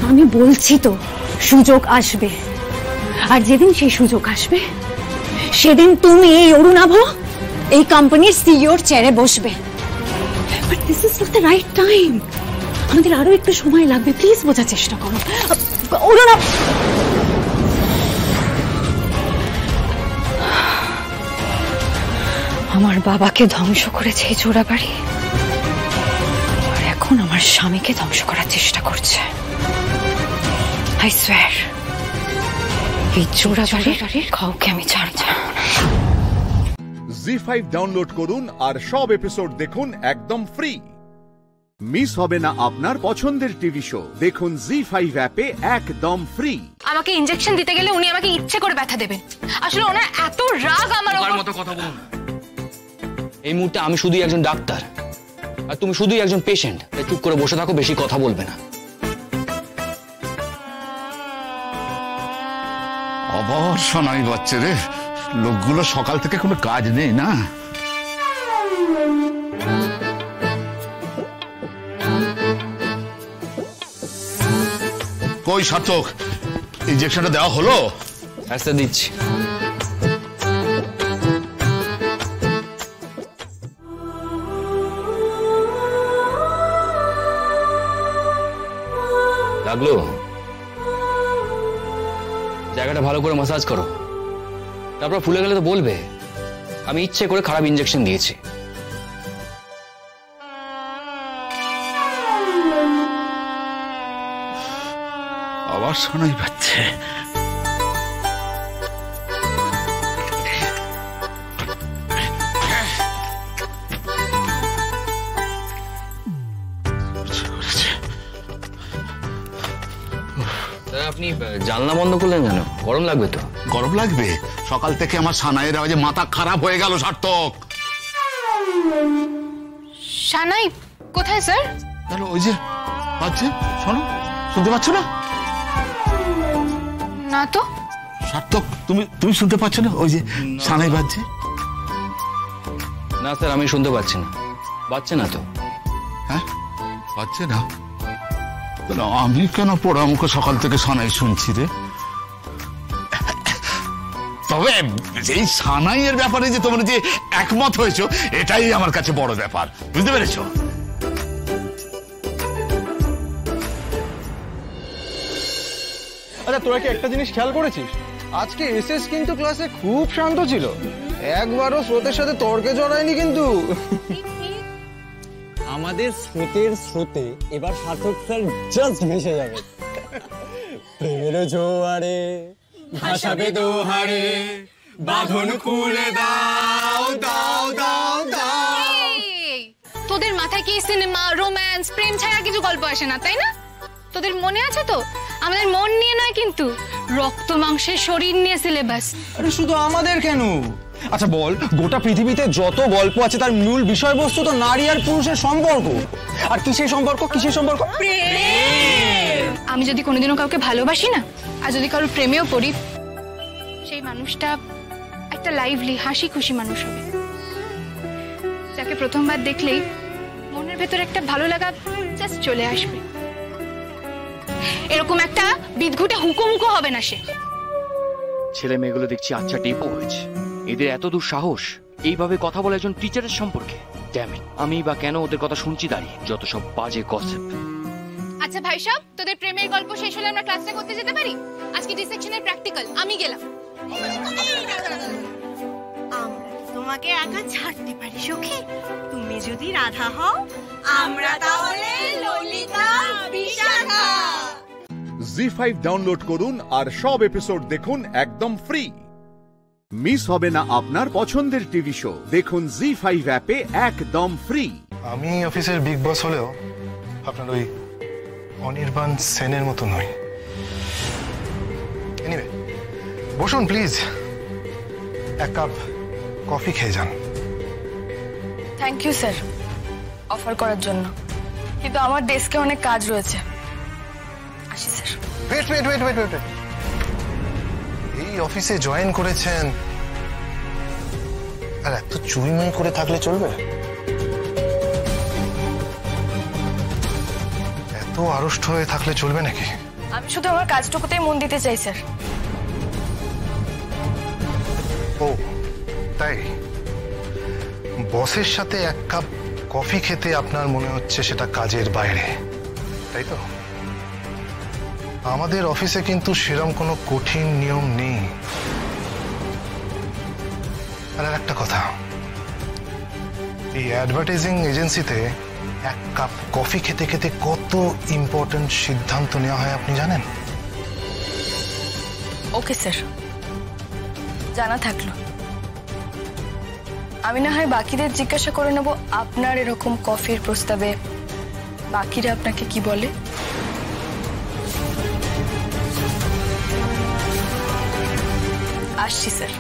আমি বলছি তো সুযোগ আসবে, আর যেদিন সেই সুযোগ আসবে সেদিন তুমি এই অরুণাভ এই কোম্পানির সিইওর চেয়ারে বসবে। But this is not the right time. আমাদের আরো একটু সময় লাগবে, প্লিজ বোঝার চেষ্টা করো। অরুণাভ, আমার বাবাকে ধ্বংস করেছে এই চোরাবাড়ি, আর এখন আমার স্বামীকে ধ্বংস করার চেষ্টা করছে। আই সোয়ার এই চোরাবাড়ির কাউকে আমি ছাড়ব না। জি5 ডাউনলোড করুন আর সব এপিসোড দেখুন একদম ফ্রি। মিস হবে না আপনার পছন্দের টিভি শো, দেখুন জি5 অ্যাপে একদম ফ্রি। আমাকে ইনজেকশন দিতে গেলে উনি আমাকে ইচ্ছে করে ব্যথা দেবেন। আসলে ওনার এত রাগ আমার উপর। মতো কথা বলুন। এই মুহূর্তে আমি শুধুই একজন ডাক্তার আর তুমি শুধুই একজন পেশেন্ট। তাই চুপ করে বসে থাকো, বেশি কথা বলবে না। আবার শোনাই বাচ্চা রে, লোকগুলো সকাল থেকে কোনো কাজ নেই না। কই সার্থক, ইনজেকশনটা দেওয়া হলো? আচ্ছা দিচ্ছি। লাগলো? জায়গাটা ভালো করে মাসাজ করো, তারপর ফুলে গেলে তো বলবে আমি ইচ্ছে করে খারাপ ইনজেকশন দিয়েছি। আবার শোনাই পাচ্ছে। আপনি জানলা বন্ধ করলেন কেন? গরম লাগবে তো। গরম লাগবে? সকাল থেকে আমার সানাইয়ের আওয়াজে মাথা খারাপ হয়ে গেল সার্থক। সানাই কোথায় স্যার? ওই যে বাজছে, শোনো, শুনতে পাচ্ছ না? না তো। সার্থক, তুমি শুনতে পাচ্ছ না? ওই যে সানাই বাজছে। না স্যার, আমি শুনতে পাচ্ছি না। বাজছে না তো। হ্যাঁ, বাজছে না? আমি কেন পোড়া মুখে সকাল থেকে সানাই শুনছি রে? তবে এই সানাইয়ের ব্যাপারে যে তোমরা যে একমত হয়েছো, এটাই আমার কাছে বড় ব্যাপার, বুঝতে পেরেছো? আচ্ছা, তোরা কি একটা জিনিস খেয়াল করেছিস? আজকে এসএস কিন্তু ক্লাসে খুব শান্ত ছিল, একবারও স্রোতের সাথে তর্কে জড়ায়নি কিন্তু। আমাদের স্রোতের স্রোতে এবার সার্থক স্যার জাস্ট ভেসে যাবে। প্রেমের জোয়ারে ভাসাবে দোহারে, বাঁধন খুলে দাও দাও দাও দাও। তোদের মাথায় কি সিনেমা, রোম্যান্স, প্রেম ছাড়া কিছু গল্প আসে না, তাই না? তোদের মনে আছে তো আমাদের মন নিয়ে নয়, কিন্তু রক্ত মাংসের শরীর নিয়ে সিলেবাস। আরে শুধু আমাদের কেন? আচ্ছা বল, গোটা পৃথিবীতে যত গল্প আছে তার মূল বিষয়বস্তু তো নারী আর পুরুষের সম্পর্ক। আর কিসের সম্পর্ক? কিসের সম্পর্ক? প্রেম। আমি যদি কোনোদিনও কাউকে ভালোবাসি না, আর যদি কারোর প্রেমেও পড়ি, সেই মানুষটা একটা লাইভলি হাসি খুশি মানুষ হবে, যাকে প্রথমবার দেখলেই মনের ভেতর একটা ভালো লাগা জাস্ট চলে আসবে। এরকম একটা বিদঘুটে হুকুমুকো হবে না সে। ছেলে মেয়েগুলো দেখছি আচ্ছা টেপও হয়েছে, এদের এত দূর সাহস এইভাবে কথা বলে একজন টিচারের সম্পর্কে। ড্যাম ইট, আমি বা কেন ওদের কথা শুনছি দাঁড়িয়ে? যত সব বাজে গসিপ। আচ্ছা ভাই সাহেব, তোদের প্রেমের গল্প শেষ হলে আমরা ক্লাসটা করতে যেতে পারি? আজকে ডিসেকশনের প্র্যাকটিক্যাল, আমি গেলাম। আমরা তোমাকে একা ছাড়তে পারি সখী? তুমি যদি রাধা হও, আমরা তাহলে ললিতা বিশাখা। জি5 ডাউনলোড করুন আর সব এপিসোড দেখুন একদম ফ্রি। মিস হবে না আপনার পছন্দের টিভি শো, দেখুন জি5 অ্যাপে একদম ফ্রি। আমি অফিসের বিগ বস হলেও আপনার ওই অনির্বাণ সেনের মতো নয়। এনিওয়ে, বসুন প্লিজ, এক কাপ কফি খেয়ে যান। থ্যাংক ইউ স্যার অফার করার জন্য। কিন্তু আমার ডেস্কে অনেক কাজ রয়েছে। আসি স্যার। ওয়েট। এই অফিসে জয়েন করেছেন আর এত চুইমুই করে থাকলে চলবে? এত আড়ষ্ট হয়ে থাকলে চলবে নাকি? আমি শুধু আমার কাজটুকুতেই মন দিতে চাই স্যার। ও তাই? বসের সাথে এক কাপ কফি খেতে আপনার মনে হচ্ছে সেটা কাজের বাইরে, তাই তো? আমাদের অফিসে কিন্তু সেরকম কোনো কঠিন নিয়ম নেই। আর একটা কথা, এই অ্যাডভার্টাইজিং এজেন্সিতে এক কাপ কফি খেতে খেতে কত ইম্পর্টেন্ট সিদ্ধান্ত নেওয়া হয় আপনি জানেন? ওকে স্যার, জানা থাকলো। আমি না হয় বাকিদের জিজ্ঞাসা করে নেব আপনার এরকম কফির প্রস্তাবে বাকিরা আপনাকে কি বলে। আসছি স্যার।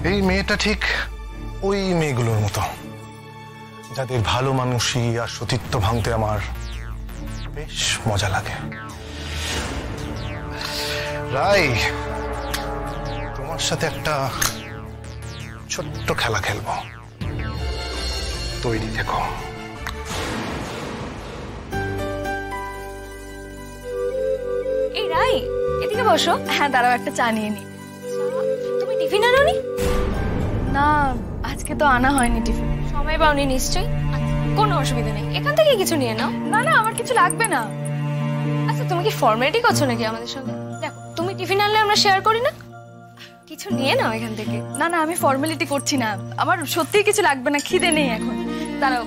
এই মেয়েটা ঠিক ওই মেয়েগুলোর মতো যাদের ভালো মানুষই আর সতীত্ব ভাঙতে আমার বেশ মজা লাগে। রাই, তোমার সাথে একটা ছোট্ট খেলা খেলবো, তৈরি থেকো। এই রাই, এদিকে বসো। হ্যাঁ দাঁড়াও, একটা চা নিয়ে নি। তুমি টিফিন আনোনি? না, আজকে তো আনা হয়নি টিফিন। সময় পাওনি নিশ্চয়ই। কোনো অসুবিধা নেই, এখান থেকে কিছু নিয়ে নাও। না না, আমার কিছু লাগবে না। আচ্ছা, তুমি কি ফর্মালিটি করছো নাকি আমাদের সঙ্গে? দেখো, তুমি টিফিন আনলে আমরা শেয়ার করি না, কিছু নিয়ে নাও এখান থেকে। না না, আমি ফর্মালিটি করছি না, আমার সত্যিই কিছু লাগবে না, খিদে নেই এখন। দাঁড়াও,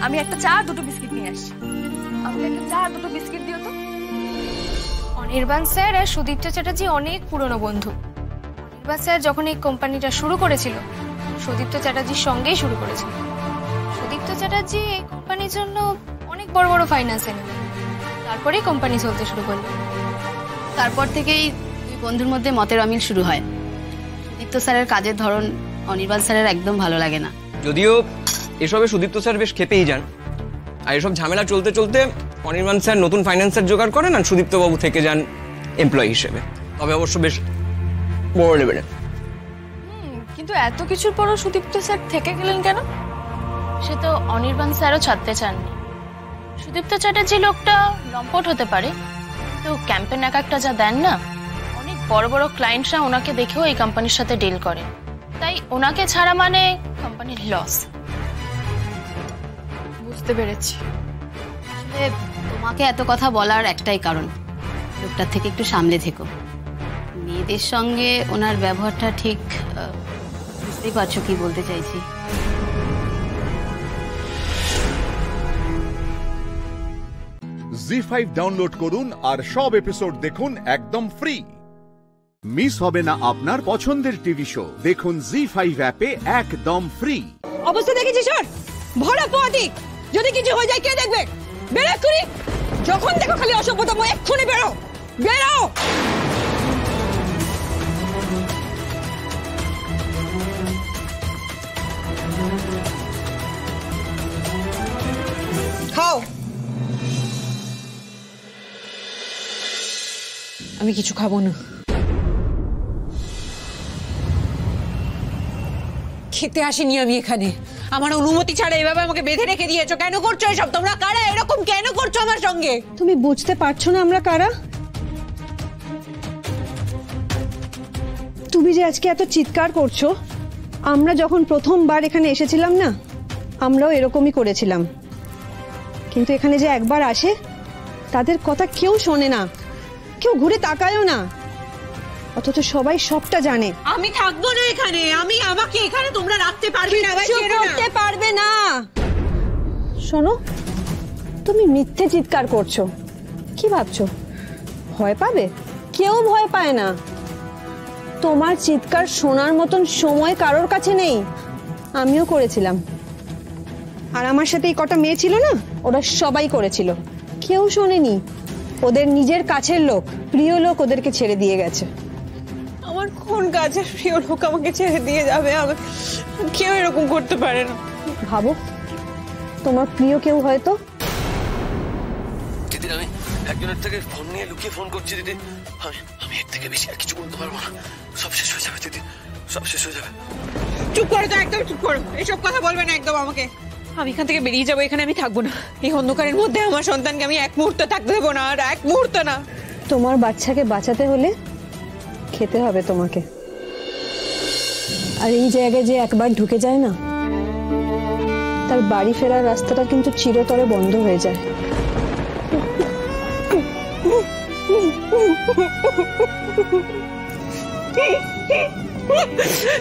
আমি একটা চা আর দুটো বিস্কিট নিয়ে আসছি। আমাকে একটা চা আর দুটো বিস্কিট দিও তো। অনির্বাণ স্যার আর সুদীপ্ত চ্যাটার্জি অনেক পুরনো বন্ধু। অনির্বাণ স্যার যখন এই কোম্পানিটা শুরু করেছিল, সুদীপ্ত চ্যাটার্জির সঙ্গেই শুরু করেছিল। সুদীপ্ত চ্যাটার্জি এই কোম্পানির জন্য অনেক বড় বড় ফাইন্যান্স এনে দেন, তারপরেই কোম্পানি চলতে শুরু করলো। তারপর থেকেই দুই বন্ধুর মধ্যে মতের অমিল শুরু হয়। সুদীপ্ত স্যারের কাজের ধরন অনির্বাণ স্যারের একদম ভালো লাগে না। যদিও এসবে সুদীপ্ত স্যার বেশ খেপেই যান, আর এসব ঝামেলা চলতে চলতে অনির্বাণ স্যার নতুন ফাইন্যান্সের জোগাড় করেন আর সুদীপ্তবাবু থেকে যান এমপ্লয়ি হিসেবে, তবে অবশ্য বেশ বড় লেভেলে। কিন্তু এত কিছুর পরও সুদীপ্ত স্যার থেকে গেলেন কেন? সে তো অনির্বাণ স্যারও ছাড়তে চাননি। সুদীপ্ত চ্যাটার্জি লোকটা লম্পট হতে পারে, কিন্তু ক্যাম্পেন এক একটা যা দেন না, অনেক বড় বড় ক্লায়েন্টরা ওনাকে দেখেও এই কোম্পানির সাথে ডিল করে, তাই ওনাকে ছাড়া মানে কোম্পানির লস। বুঝতে পেরেছি। তোমাকে এত কথা বলার একটাই কারণ, লোকটার থেকে একটু সামলে থেকো। মেয়েদের সঙ্গে ওনার ব্যবহারটা ঠিক বুঝতেই পারছো কি বলতে চাইছি। জি5 ডাউনলোড করুন আর সব এপিসোড দেখুন একদম ফ্রি। মিস হবে না আপনার পছন্দের টিভি শো, দেখুন জি5 অ্যাপে একদম ফ্রি। অবস্থা দেখেছিস ওর? ভরা পথিক, যদি কিছু হয়ে যায় কে দেখবে? বেরো এক্ষুনি, যখন দেখো খালি অসভ্যতা, এক্ষুনি বেরো, বেরো। খাও। আমি কিছু খাবো না। খেতে আসিনি আমি এখানে, আমার অনুমতি ছাড়া এভাবে আমাকে বেঁধে রেখে দিয়েছো। কেন করছো এসব? তোমরা কারা? এরকম কেন করছো আমার সঙ্গে? তুমি বুঝতে পারছো না আমরা কারা? তুমি যে আজকে এত চিৎকার করছো, আমরা যখন প্রথমবার এখানে এসেছিলাম না, আমরাও এরকমই করেছিলাম। কিন্তু এখানে যে একবার আসে, তাদের কথা কেউ শোনে না, কেউ ঘুরে তাকায়ও না, অথচ সবাই সবটা জানে। আমি থাকবো না এখানে, আমাকে এখানে তোমরা রাখতে পারবে না, করতে পারবে না। শোনো, তুমি মিথ্যে চিৎকার করছো। কি ভাবছো ভয় পাবে? কেউ ভয় পায় না। তোমার চিৎকার শোনার মতন সময় কারোর কাছে নেই। আমিও করেছিলাম, আর আমার সাথে এই কটা মেয়ে ছিল না, ওরা সবাই করেছিল, কেউ শোনেনি। ওদের নিজের কাছের লোক, প্রিয় লোক ওদেরকে ছেড়ে দিয়ে গেছে। আমার কোন কাজের প্রিয় লোক আমাকে ছেড়ে দিয়ে যাবে? কেউ এরকম করতে পারে না। ভাবো, তোমার প্রিয় কেউ হয়তো। দিদি, আমি একজনের থেকে ফোন নিয়ে লুকিয়ে ফোন করছি দিদি। আমি এর থেকে বেশি আর কিছু বলতে পারবো না। সব শেষ হয়ে যাবে দিদি, সব শেষ হয়ে যাবে। চুপ করো তো, একদম চুপ করো। এসব কথা বলবে না একদম আমাকে। আমি এখান থেকে বেরিয়ে যাবো, এখানে আমি থাকবো না। এই অন্ধকারের মধ্যে আমার সন্তানকে আমি এক মুহূর্ত থাকতে দেবো না, আর এক মুহূর্ত না। তোমার বাচ্চাকে বাঁচাতে হলে খেতে হবে তোমাকে। আর এই জায়গায় যে একবার ঢুকে যায় না, তার বাড়ি ফেরার রাস্তাটা কিন্তু চিরতরে বন্ধ হয়ে যায়।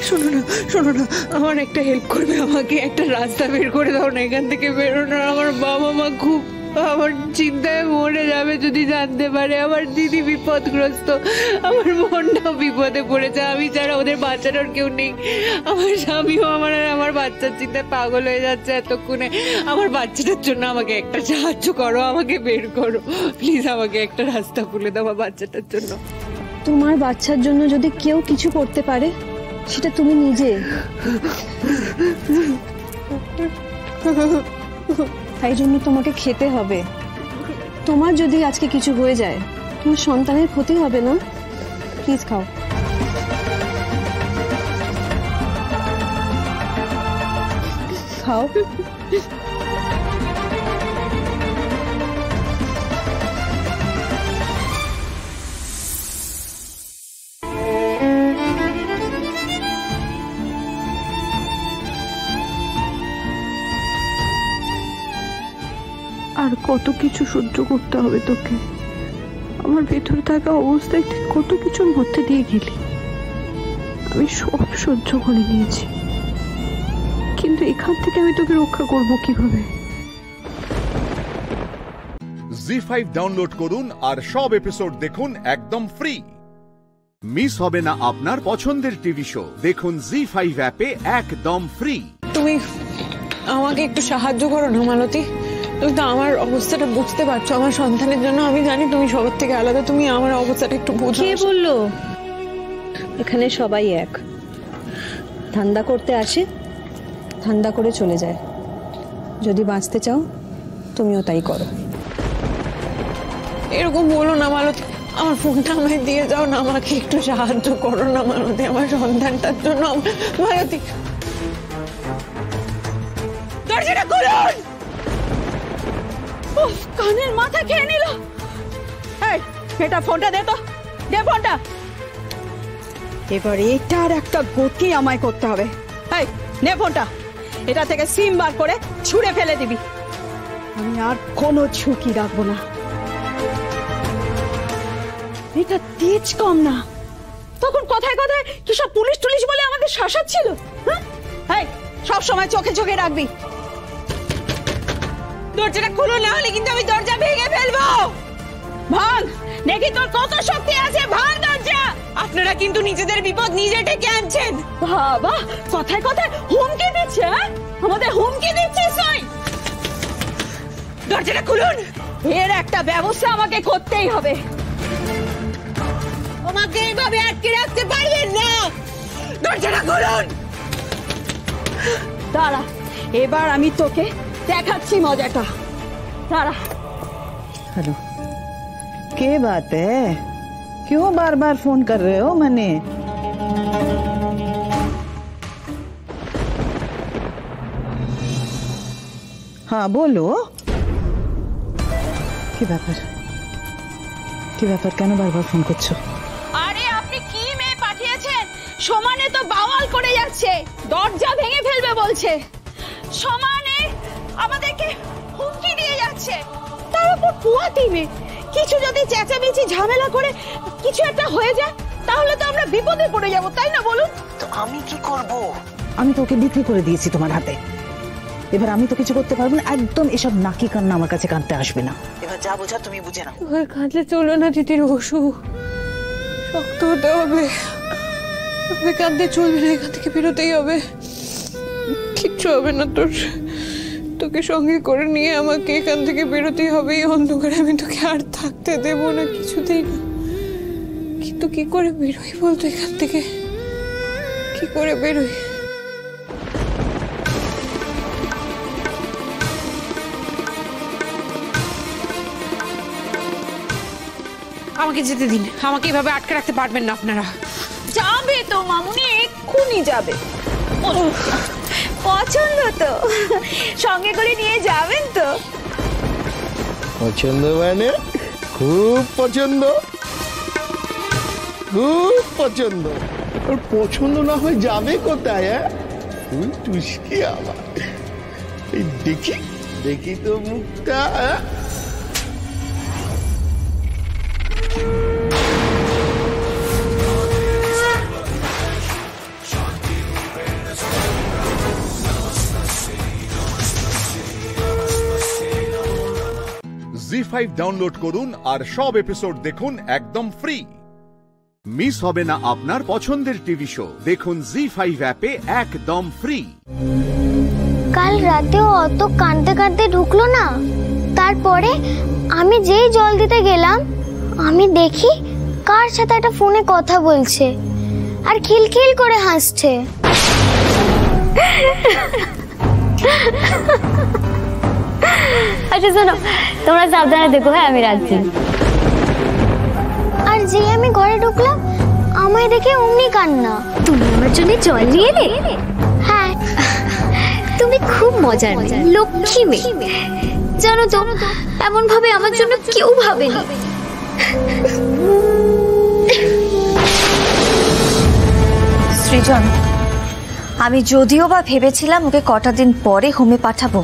শোনো না, শোনো না, আমার একটা হেল্প করবে? আমাকে একটা রাস্তা বের করে দাও না এখান থেকে বেরোনোর। আমার বাবা মা খুব আমার চিন্তায় মরে যাবে যদি জানতে পারে। আমার দিদি বিপদগ্রস্ত, আমার বোনটাও বিপদে পড়েছে। আমি ছাড়া ওদের বাচ্চাটার কেউ নেই। আমার স্বামীও আমার বাচ্চার চিন্তায় পাগল হয়ে যাচ্ছে এতক্ষণে। আমার বাচ্চাটার জন্য আমাকে একটা সাহায্য করো, আমাকে বের করো প্লিজ। আমাকে একটা রাস্তা খুলে দাও আমার বাচ্চাটার জন্য। তোমার বাচ্চার জন্য যদি কেউ কিছু করতে পারে, সেটা তুমি নিজে। তাই জন্য তোমাকে খেতে হবে। তোমার যদি আজকে কিছু হয়ে যায়, তোমার সন্তানের ক্ষতি হবে না। প্লিজ খাও। খাও। আর কত কিছু সহ্য করতে হবে তোকে? আমার ভেতরে থাকা অবস্থায় তুই কত কিছুর মধ্যে দিয়ে গেলি। আমি সব সহ্য করে নিয়েছি, কিন্তু এখান থেকে আমি তোকে রক্ষা করব কিভাবে? জি5 ডাউনলোড করুন আর সব এপিসোড দেখুন একদম ফ্রি। মিস হবে না আপনার পছন্দের টিভি শো। দেখুন জি5 অ্যাপে একদম ফ্রি। তুমি আমাকে একটু সাহায্য করো না মালতী। তুমি তো আমার অবস্থাটা বুঝতে পারছো। আমার সন্তানের জন্য আমি জানি তুমি সবার থেকে আলাদা। তুমি আমার অবস্থাটা একটু বুঝো। কে বললো? এখানে সবাই এক। ধান্দা করতে আসে, ধান্দা করে চলে যায়। যদি বাঁচতে চাও, তুমিও তাই করো। এরকম বলো না মালতী। আমার ফোনটা আমায় দিয়ে যাও না, আমাকে একটু সাহায্য করো না মালতী, আমার সন্তানটার জন্য। মালতী, দরজাটা খুলুন। কানের মাথা খেয়ে নিল। এই, এটা ফোনটা দে তো, দে ফোনটা। এবার এটার একটা গতি আমায় করতে হবে। এই, নে ফোনটা। এটা থেকে সিম বার করে ছুঁড়ে ফেলে দিবি। আমি আর কোনো ঝুঁকি রাখবো না। এটা তেজ কম না? তখন কথায় কথায় কি সব পুলিশ টুলিশ বলে আমাদের শাসাচ্ছিল। হ্যাঁ, সব সময় চোখে চোখে রাখবি। দরজাটা খুলো, না হলে কিন্তু আমি দরজা ভেঙে ফেলবো। ভাঙ, দেখি তোর কত শক্তি আছে। ভাঙ দরজা। আপনারা কিন্তু নিজেদের বিপদ নিজে ডেকে আনছেন। বাবা, কথায় কথায় হুমকি দিচ্ছে। আমাদের হুমকি দিচ্ছিস তুই? দরজাটা খুলুন। এর একটা ব্যবস্থা আমাকে করতেই হবে। আমাকে এইভাবে আটকে রাখতে পারবেন না। দরজাটা খুলুন। দাঁড়া, এবার আমি তোকে দেখাচ্ছি মজাটা। दारा। हेलो, क्या बात है? क्यों बार बार फोन कर रहे हो? मैंने हाँ बोलो। কি ব্যাপার কেন বারবার ফোন করছো? আরে আপনি কি মেয়ে পাঠিয়েছেন? সমানে তো বাওয়াল করে যাচ্ছে, দরজা ভেঙে ফেলবে বলছে, সমানে আমাদেরকে হুমকি দিয়ে যাচ্ছে। তার উপর পুয়াতি মেয়ে, কিছু যদি চেঁচামেচি ঝামেলা করে কিছু একটা হয়ে যায় তাহলে তো আমরা বিপদে পড়ে যাব, তাই না বলুন? তো আমি কি করব? আমি তোকে বিক্রি করে দিয়েছি তোমার হাতে, এবার আমি তো কিছু করতে পারবো না। একদম এসব নাকি কান্না আমার কাছে কাঁদতে আসবে না। এবার যা বোঝা তুমি বুঝে নাও। কাঁদলে চলো না দিদির, অসুখ শক্ত হতে হবে, কাঁদতে চলবে না, এখান থেকে বেরোতেই হবে। কিচ্ছু হবে না তোর, তোকে সঙ্গে করে নিয়ে আমাকে এখান থেকে বেরোতেই হবে। এই অন্ধকারে আমি তোকে আর থাকতে দেবো না, কিছুতেই না। তো কি করে বেরোই বলতো এখান থেকে? কি করে বেরোই? আমাকে যেতে দিন, আমাকে এভাবে আটকে রাখতে পারবেন না আপনারা। যাবে তো মামুনি, এক্ষুনি যাবে। পছন্দ তো, সঙ্গে করে নিয়ে যাবেন তো? পছন্দ মানে খুব পছন্দ, খুব পছন্দ। ওর পছন্দ না হয়ে যাবে কোথায়? তুই টুসকি আমার, এই দেখি দেখি তো মুখটা। জি5 ডাউনলোড করুন আর সব এপিসোড দেখুন একদম ফ্রি। মিস হবে না আপনার পছন্দের টিভি শো, দেখুন জি5 অ্যাপে একদম ফ্রি। কাল রাতেও অত কাঁদতে কাঁদতে ঢুকলো না, তারপরে আমি যেই জল দিতে গেলাম আমি দেখি কার সাথে একটা ফোনে কথা বলছে আর খিলখিল করে হাসছে। আচ্ছা শোনো, তোমরা সাবধানে দেখো, হ্যাঁ আমি রাখছি। আর যে আমি ঘরে ঢুকলাম আমায় দেখে অমনি কান্না। তুমি আমার জন্য জল নিয়ে এলে? হ্যাঁ। তুমি খুব মজার লক্ষ্মী মেয়ে, জানো তো এমন ভাবে আমার জন্য কেউ ভাবেনি। সৃজন, আমি যদিও বা ভেবেছিলাম ওকে কটা দিন পরে হোমে পাঠাবো,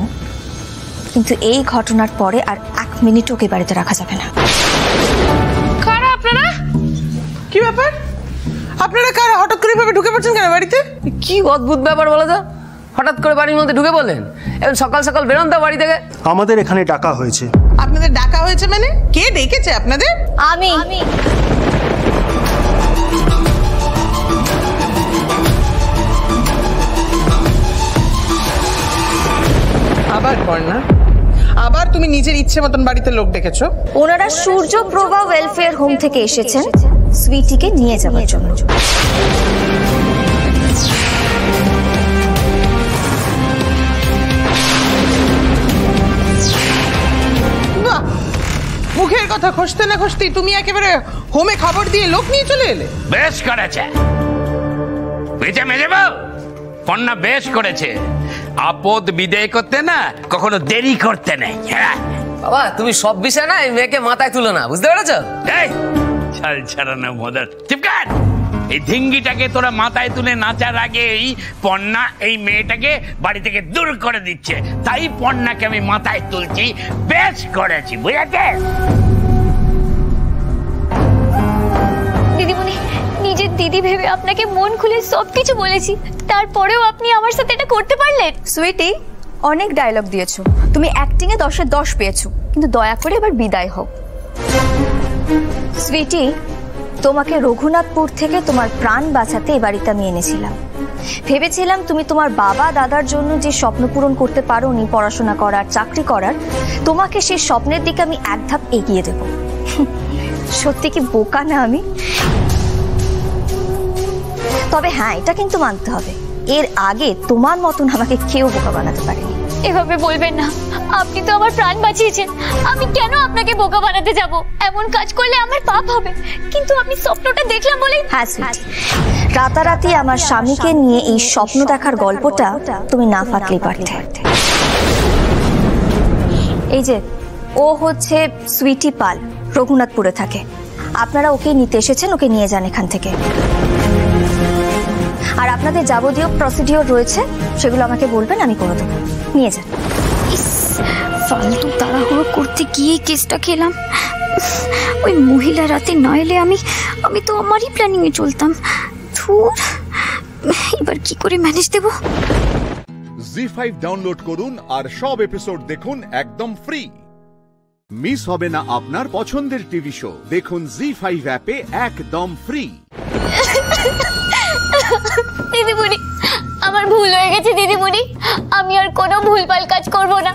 কিন্তু এই ঘটনার পরে আর 1 মিনিট ওকে বাড়িতে রাখা যাবে না। কারা আপনারা? কি ব্যাপার? আপনারা কারা? হঠাৎ করে ভাবে ঢুকে পড়ছেন কেন বাড়িতে? কি অদ্ভুত ব্যাপার বলো তো, হঠাৎ করে বাড়ির মধ্যে ঢুকে বললেন? এখন সকাল সকাল বেরোন তো বাড়ি থেকে। আমাদের এখানে ডাকা হয়েছে। আপনাদের ডাকা হয়েছে মানে? কে ডেকেছে আপনাদের? আমি। আবার বর্ণা, আবার তুমি নিজের ইচ্ছে মতন বাড়িতে লোক ডেকেছো? ওনারা সূর্যপ্রভা ওয়েলফেয়ার হোম থেকে এসেছেন সুইটিকে নিয়ে যাওয়ার জন্য। মুখের কথা খসতে না খসতেই তুমি একেবারে হোমে খবর দিয়ে লোক নিয়ে চলে এলে। বেশ করেছে বেঁচে মেজে বউ, কন্যা বেশ করেছে। আপদ বিদেয় করতে না কখনো দেরি করতে নেই। বাবা তুমি সব বিষয় না এই মেয়েকে মাথায় তুলো না, বুঝতে পেরেছো? এই ছাল ছাড়ানো মদার চিপকার, এই ধিঙ্গিটাকে তোরা মাথায় তুলে নাচার আগেই পন্না এই মেয়েটাকে বাড়ি থেকে দূর করে দিচ্ছে, তাই পন্নাকে আমি মাথায় তুলছি। বেশ করেছি, বুঝেছে? দিদিমণি, নিজের দিদি ভেবে আপনাকে মন খুলে সবকিছু বলেছি, তারপরেও আপনি আমার সাথে এটা করতে পারলেন? সুইটি, অনেক ডায়লগ দিয়েছো, তুমি অ্যাক্টিং এ 10-এ 10 পেয়েছো, কিন্তু দয়া করে এবার বিদায় হও। সুইটি, তোমাকে রঘুনাথপুর থেকে তোমার প্রাণ বাঁচাতে এ বাড়িতে আমি এনেছিলাম। ভেবেছিলাম তুমি তোমার বাবা দাদার জন্য যে স্বপ্ন পূরণ করতে পারোনি, পড়াশোনা করার, চাকরি করার, তোমাকে সেই স্বপ্নের দিকে আমি এক ধাপ এগিয়ে দেব। সত্যি কি বোকা না আমি? তবে হ্যাঁ, এটা কিন্তু মানতে হবে, এর আগে তোমার মতন আমাকে কেউ বোকা বানাতে পারেনি। এভাবে বলবেন না, আপনি তো আমার প্রাণ বাঁচিয়েছেন, আমি কেন আপনাকে বোকা বানাতে যাব? এমন কাজ করলে আমার পাপ হবে, কিন্তু আমি স্বপ্নটা দেখলাম বলেই। হ্যাঁ সুইটি, রাতারাতি আমার স্বামীকে নিয়ে এই স্বপ্ন দেখার গল্পটা তুমি না ফাটলেই পারতে। এই যে ও হচ্ছে সুইটি পাল, রঘুনাথপুরে থাকে। আপনারা ওকে নিতে এসেছেন, ওকে নিয়ে যান এখান থেকে। আর আপনাদের যাবতীয় প্রসিডিওর রয়েছে, সেগুলো আমাকে বলবেন, আমি করে দেবো। নিয়ে যান। ফালতু তাড়াহুড়ো করতে গিয়ে কেসটা খেলাম। ওই মহিলা রাতে না এলে আমি তো আমারই প্ল্যানিং এ চলতাম। ধুর, এবার কি করে ম্যানেজ দেব? জি5 ডাউনলোড করুন আর সব এপিসোড দেখুন একদম ফ্রি। মিস হবে না আপনার পছন্দের টিভি শো, দেখুন জি5 অ্যাপে একদম ফ্রি। দিদিমণি, আমার ভুল হয়ে গেছে দিদিমণি, আমি আর কোনো ভুলভাল কাজ করব না,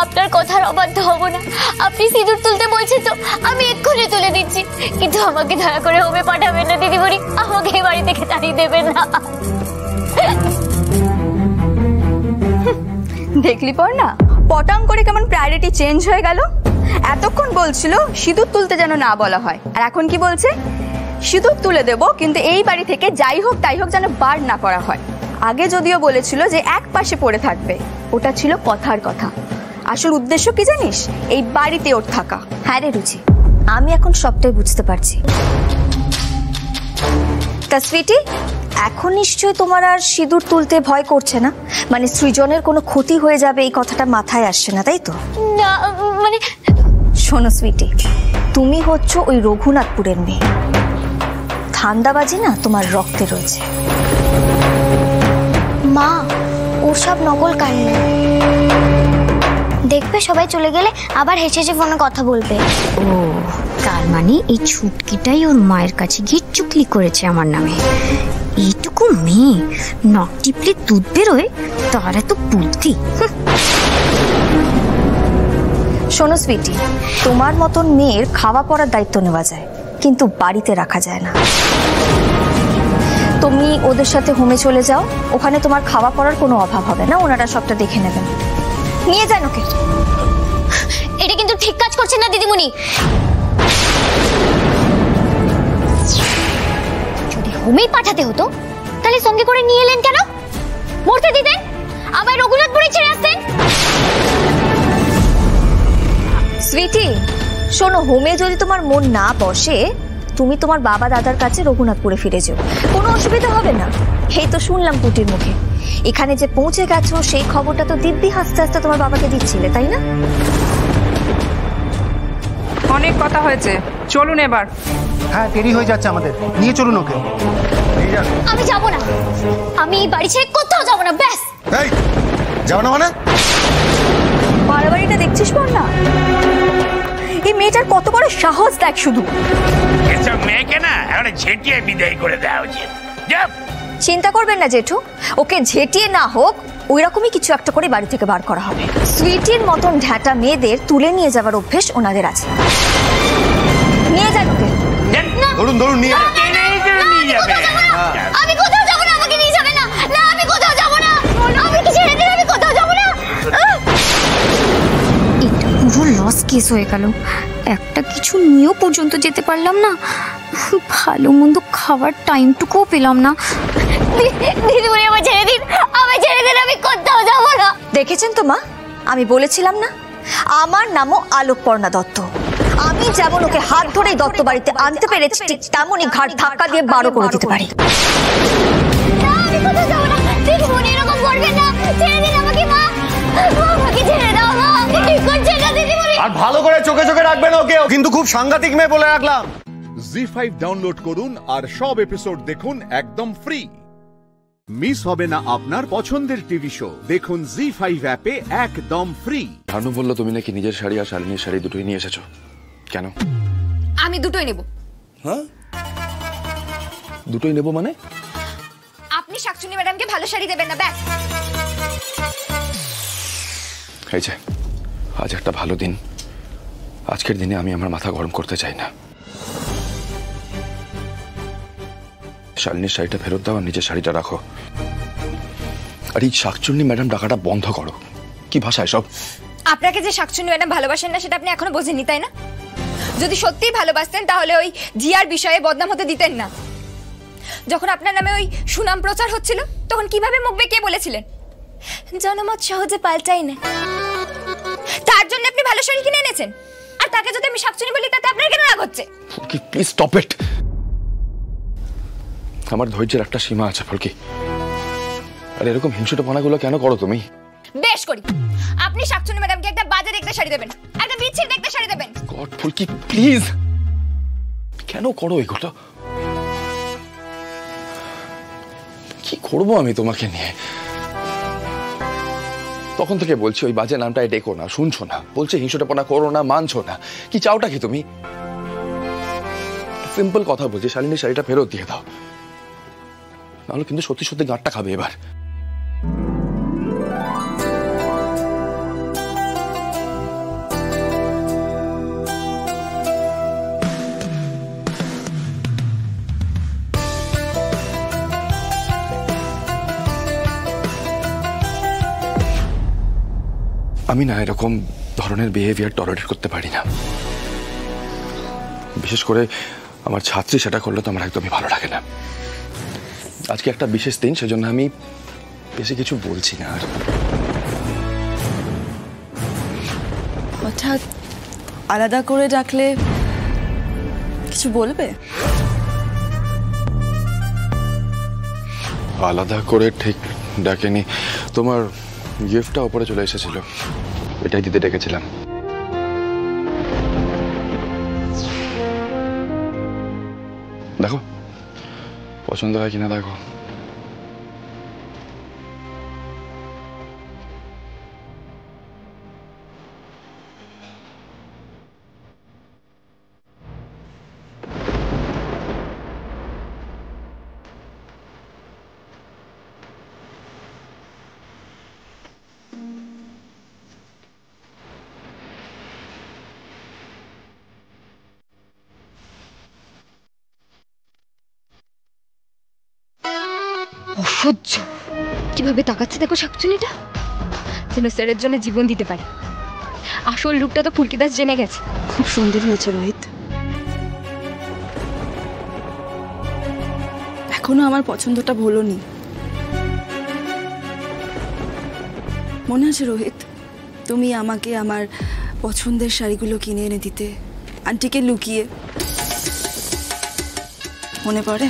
আপনার কথার অবাধ্য হব না। আপনি সিঁদুর তুলতে বলছেন তো আমি এক্ষুনি তুলে দিচ্ছি, কিন্তু আমাকে দয়া করে হোমে পাঠাবেন না দিদিমণি, আমাকে এই বাড়ি থেকে তাড়িয়ে দেবেন না। দেখলি পর না পটাং করে কেমন প্রায়োরিটি চেঞ্জ হয়ে গেল। এতক্ষণ বলছিল সিঁদুর তুলতে যেন না বলা হয়, আর এখন কি বলছে সিঁদুর তুলে দেব, কিন্তু এই বাড়ি থেকে যাই হোক তাই হোক যেন বার না করা হয়। আগে যদিও বলেছিল যে এক পাশে পড়ে থাকবে, ওটা ছিল কথার কথা, আসল উদ্দেশ্য কি জানিস, এই বাড়িতে ওর থাকা। হ্যাঁ রে রুচি, আমি এখন সবটাই বুঝতে পারছি। তা সুইটি, এখন নিশ্চয়ই তোমার আর সিঁদুর তুলতে ভয় করছে না? মানে সৃজনের কোনো ক্ষতি হয়ে যাবে এই কথাটা মাথায় আসছে না, তাই তো? না মানে শোনো সুইটি, তুমি হচ্ছ ওই রঘুনাথপুরের মেয়ে, ধান্দাবাজি না তোমার রক্তে রয়েছে। মা ওসব নকল কাহিনী, দেখবে সবাই চলে গেলে আবার হেসে হেসে ফোনে কথা বলবে। ও তার মানে এই ছুটকিটাই ওর মায়ের কাছে গিয়ে চুগলি করেছে আমার নামে। এইটুকু মেয়ে, নখ টিপলে দুধ বেরোয়, তার এত বুদ্ধি। শোনো সুইটি, তোমার মতন মেয়ের খাওয়া পড়ার দায়িত্ব নেওয়া যায়, কিন্তু বাড়িতে রাখা যায় না। তুমি ওদের সাথে হোমে চলে যাও, ওখানে তোমার খাওয়া পড়ার কোনো অভাব হবে না, ওনারা সবটা দেখে নেবেন। নিয়ে যান ওকে। এটা কিন্তু ঠিক কাজ করছেন না দিদিমণি। যদি হোমেই পাঠাতে হতো তাহলে সঙ্গে করে নিয়ে এলেন কেন? মরতে দিতেন, আবার রঘুনাথপুরে ছেড়ে আসতেন। সুইটি শোনো, হোমে যদি তোমার মন না বসে, তুমি তোমার বাবা দাদার কাছে রঘুনাথপুরে ফিরে যাও, কোনো অসুবিধা হবে না। এই তো শুনলাম পুটির মুখে এখানে যে পৌঁছে গেছো, সেই খবরটা তো দিব্যি হাসতে হাসতে তোমার বাবাকে দিচ্ছিলে, তাই না? অনেক কথা হয়েছে, চলুন এবার। হ্যাঁ দেরি হয়ে যাচ্ছে আমাদের, নিয়ে চলুন ওকে। আমি যাব না, আমি এই বাড়ি ছেড়ে কোথাও যাব না, ব্যাস। এই যাও না মানে? বাড়াবাড়িটা দেখছিস পর না, এই মেয়েটার কত বড় সাহস দেখ শুধু। এসব মেয়েকে না এখন ঝেঁটিয়ে বিদায় করে দেওয়া উচিত। চিন্তা করবেন না জেঠু, ওকে ঝেঁটিয়ে না হোক ওই রকমই কিছু একটা করে বাড়ি থেকে বার করা হবে। সুইটির মতন ঢ্যাটা মেয়েদের তুলে নিয়ে যাওয়ার অভ্যেস ওনাদের আছে। নিয়ে যান ওকে। ধরুন ধরুন নিয়ে আমি কোথাও যাব না, আমাকে নিয়ে যাবে না। না আমি কোথাও যাব না, আমাকে ছেড়ে দিন, আমি কোথাও যাব না। এটা পুরো লস কেস হয়ে গেল, একটা কিছু নিয়েও পর্যন্ত যেতে পারলাম না, ভালো মন্দ খাওয়ার টাইমটুকুও পেলাম না। দিদিমণি আমায় ছেড়ে দিন, আমায় ছেড়ে দিন, আমি কোথাও যাব না। দেখেছেন তো মা, আমি বলেছিলাম না, আমার নামও আলোকপর্ণা দত্ত। আমি যেমন ওকে হাত ধরেই দত্ত বাড়িতে আনতে পেরেছি, ঠিক তেমনই ঘাট ধাক্কা দিয়ে বারো করে দিতে পারি। আমি কোথাও যাব না, দিদিমণি এরকম করবেন না, ছেড়ে দিন আমাকে মা, আমাকে ছেড়ে দাও মা, আপনি ঠিক করছেন না দিদিমণি। আর ভালো করে চোখে চোখে রাখবেন ওকে, কিন্তু খুব সাংঘাতিক মেয়ে বলে রাখলাম। জি5 ডাউনলোড করুন আর সব এপিসোড দেখুন একদম ফ্রি। মিস হবে না আপনার পছন্দের টিভি শো, দেখুন জি5 অ্যাপে একদম ফ্রি। ভানু বললো তুমি নাকি নিজের শাড়ি আর শালিনীর শাড়ি দুটোই নিয়ে এসেছো, কেন? আমি দুটোই নেব। হ্যাঁ দুটোই নেবো মানে? আপনি শাকচুনি ম্যাডামকে ভালো শাড়ি দেবেন না, ব্যাস। এই যে আজ একটা ভালো দিন, আজকের দিনে আমি আমার মাথা গরম করতে চাই না। শালিনীর শাড়িটা ফেরত দাও আর নিজের শাড়িটা রাখো। আর এই শাকচুন্নি ম্যাডাম ডাকাটা বন্ধ করো। কি ভাষায় সব? আপনাকে যে শাকচুনি ম্যাডাম ভালোবাসেন না সেটা আপনি এখনো বোঝেননি, তাই না? যদি সত্যিই ভালোবাসতেন তাহলে ওই জিয়ার বিষয়ে বদনাম হতে দিতেন না। যখন আপনার নামে ওই সুনাম প্রচার হচ্ছিল তখন কিভাবে মুখ বেঁকিয়ে বলেছিলেন জনমত সহজে পাল্টাই না। তার জন্য আপনি ভালো শাড়ি কিনে এনেছেন, আর তাকে যদি আমি শাকচুনি বলি তাতে আপনার কেন রাগ হচ্ছে? Please stop it. আমার ধৈর্যের একটা সীমা আছে ফলকি। আর এরকম হিংসুটেপনাগুলো কেন করো তুমি? বেশ করি। আপনি শাকচুনি ম্যাডামকে একটা বাজে দেখতে শাড়ি দেবেন, একটা বিচ্ছির দেখতে শাড়ি দেবেন। গড ফুলকি প্লিজ, কেন করো এগুলো? কি করবো আমি তোমাকে নিয়ে? তখন থেকে বলছি ওই বাজে নামটাই ডেকো না, শুনছো না। বলছে হিংসুটেপনা করো না, মানছো না। কি চাওটা কি তুমি? সিম্পল কথা বলছি, শালিনীর শাড়িটা ফেরত দিয়ে দাও, নাহলে কিন্তু সত্যি সত্যি গাঁটটা খাবে এবার। আমি না এরকম ধরনের বিহেভিয়ার টলারেট করতে পারি না। বিশেষ করে আমার ছাত্রী সেটা করলে তো আমার একদমই ভালো লাগে না। আজকে একটা বিশেষ দিন, সেজন্য আমি বেশি কিছু বলছি না। আর হঠাৎ আলাদা করে ডাকলে কিছু বলবে? আলাদা করে ঠিক ডাকেনি, তোমার গিফটটা উপরে চলে এসেছিল, এটাই দিতে ডেকেছিলাম। দেখো পছন্দ হয় কিনা দেখো। অসহ্য কিভাবে তাকাচ্ছে দেখো শাকচুনিটা, যেন স্যারের জন্য জীবন দিতে পারে। আসল লুকটা তো ফুলকি দাস জেনে গেছে। খুব সুন্দর হয়েছে রোহিত, এখনো আমার পছন্দটা ভুলোনি। মনে আছে রোহিত, তুমি আমাকে আমার পছন্দের শাড়িগুলো কিনে এনে দিতে আন্টিকে লুকিয়ে, মনে পড়ে?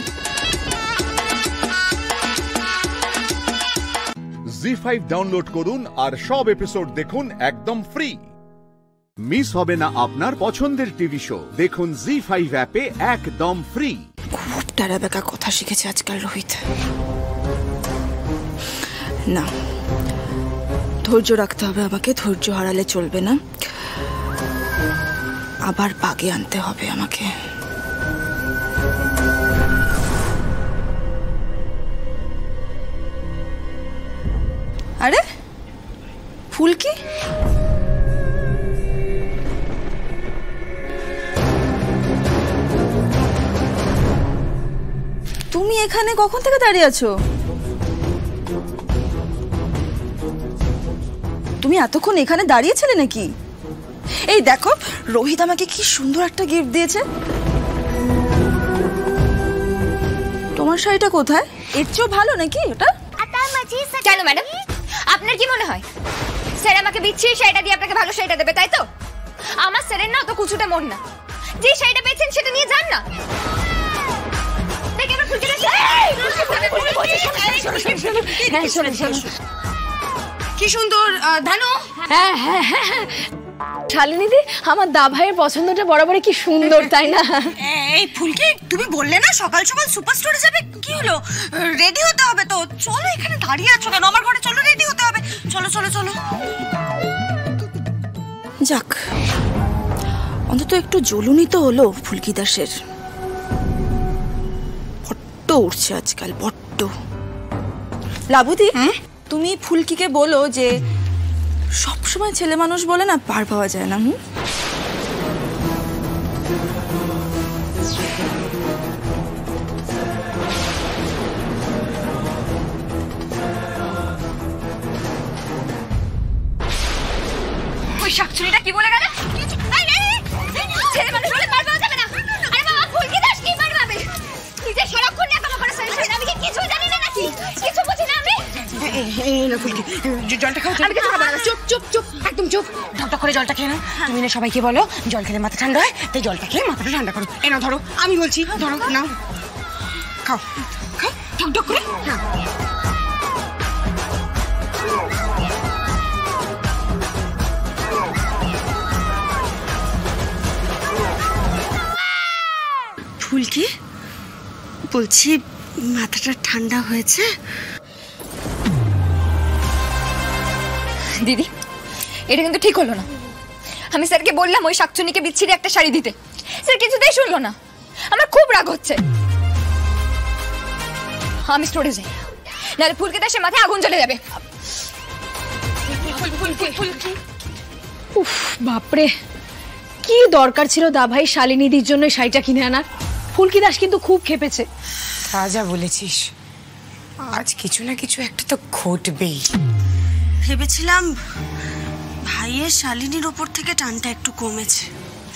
জি5 ডাউনলোড করুন আর সব এপিসোড দেখুন একদম ফ্রি। মিস হবে না আপনার পছন্দের টিভি শো, দেখুন জি5 অ্যাপে একদম ফ্রি। খুব টারাবেকা কথা শিখেছে আজকাল রোহিত। না, ধৈর্য রাখতে হবে আমাকে, ধৈর্য হারালে চলবে না, আবার বাগে আনতে হবে আমাকে। আরে ফুলকি, তুমি এখানে কখন থেকে দাঁড়িয়ে আছো? তুমি এতক্ষণ এখানে দাঁড়িয়েছিলে নাকি? এই দেখো রোহিত আমাকে কি সুন্দর একটা গিফট দিয়েছে। তোমার শাড়িটা কোথায়? এর চেয়েও ভালো নাকি ওটা? কেন ম্যাডাম, আপনার কি মনে হয় স্যার আমাকে বিচ্ছি শাড়িটা দিয়ে আপনাকে ভালো শাড়িটা দেবে, তাই তো? আমার স্যারের না তো কিছুটা মন না, যে শাড়িটা পেয়েছেন সেটা নিয়ে যান না। কি সুন্দর ধানু। হ্যাঁ হ্যাঁ হ্যাঁ, শালিনী দি, আমার দা ভাইয়ের পছন্দটা বরাবরই কি সুন্দর, তাই না? এই ফুলকি, তুমি বললে না সকাল সকাল সুপার স্টোরে যাবে, কি হলো? রেডি হতে হবে তো। চলো, এখানে দাঁড়িয়ে আছো কেন? আমার ঘরে চলো, রেডি হতে হবে। চলো চলো চলো। যাক, অন্তত একটু জ্বলুনি তো হলো ফুলকি দাসের। বড্ড উঠছে আজকাল, বড্ড। লাবুদি, তুমি ফুলকিকে বলো যে সবসময় ছেলে মানুষ বলে না পার পাওয়া যায় না। ওই শাকচুনিটা কি বলে গেল? ছেলে মানুষ বলে পার পাওয়া যাবে না? আরে বাবা, ফুলকি দাস কি পার পাবে? নিজে সারাক্ষণ একা করে সারা, আমি কি কিছু জানি না নাকি? কিছু বুঝি না আমি। এই না ফুলকি, জলটা খাও। আমি কিছু খাবো না। চুপ চুপ চুপ, একদম চুপ। ঢকঢক করে জলটা খেয়ে নাও। তুমি না সবাইকে বলো জল খেলে মাথা ঠান্ডা হয়, তাই জলটা খেয়ে মাথাটা ঠান্ডা করো। এই নাও ধরো, আমি বলছি ধরো, নাও খাও খাও ঢকঢক করে। ফুলকি, বলছি মাথাটা ঠান্ডা হয়েছে? দিদি, এটা কিন্তু ঠিক হলো না। আমি স্যারকে বললাম ওই শাকচুনিকে বিচ্ছিরি একটা শাড়ি দিতে, স্যার কিছুতেই শুনলো না। আমার খুব রাগ হচ্ছে। আমি স্টোরে যাই, নাহলে ফুলকি দাসের মাথায় আগুন জ্বলে যাবে। উফ বাপরে, কি দরকার ছিল দা ভাই শালিনীদির জন্য শাড়িটা কিনে আনার। ফুলকি দাস কিন্তু খুব খেপেছে। তা যা বলেছিস, আজ কিছু না কিছু একটা তো ঘটবেই। ভেবেছিলাম ভাইয়ের শালিনীর ওপর থেকে টানটা একটু কমেছে,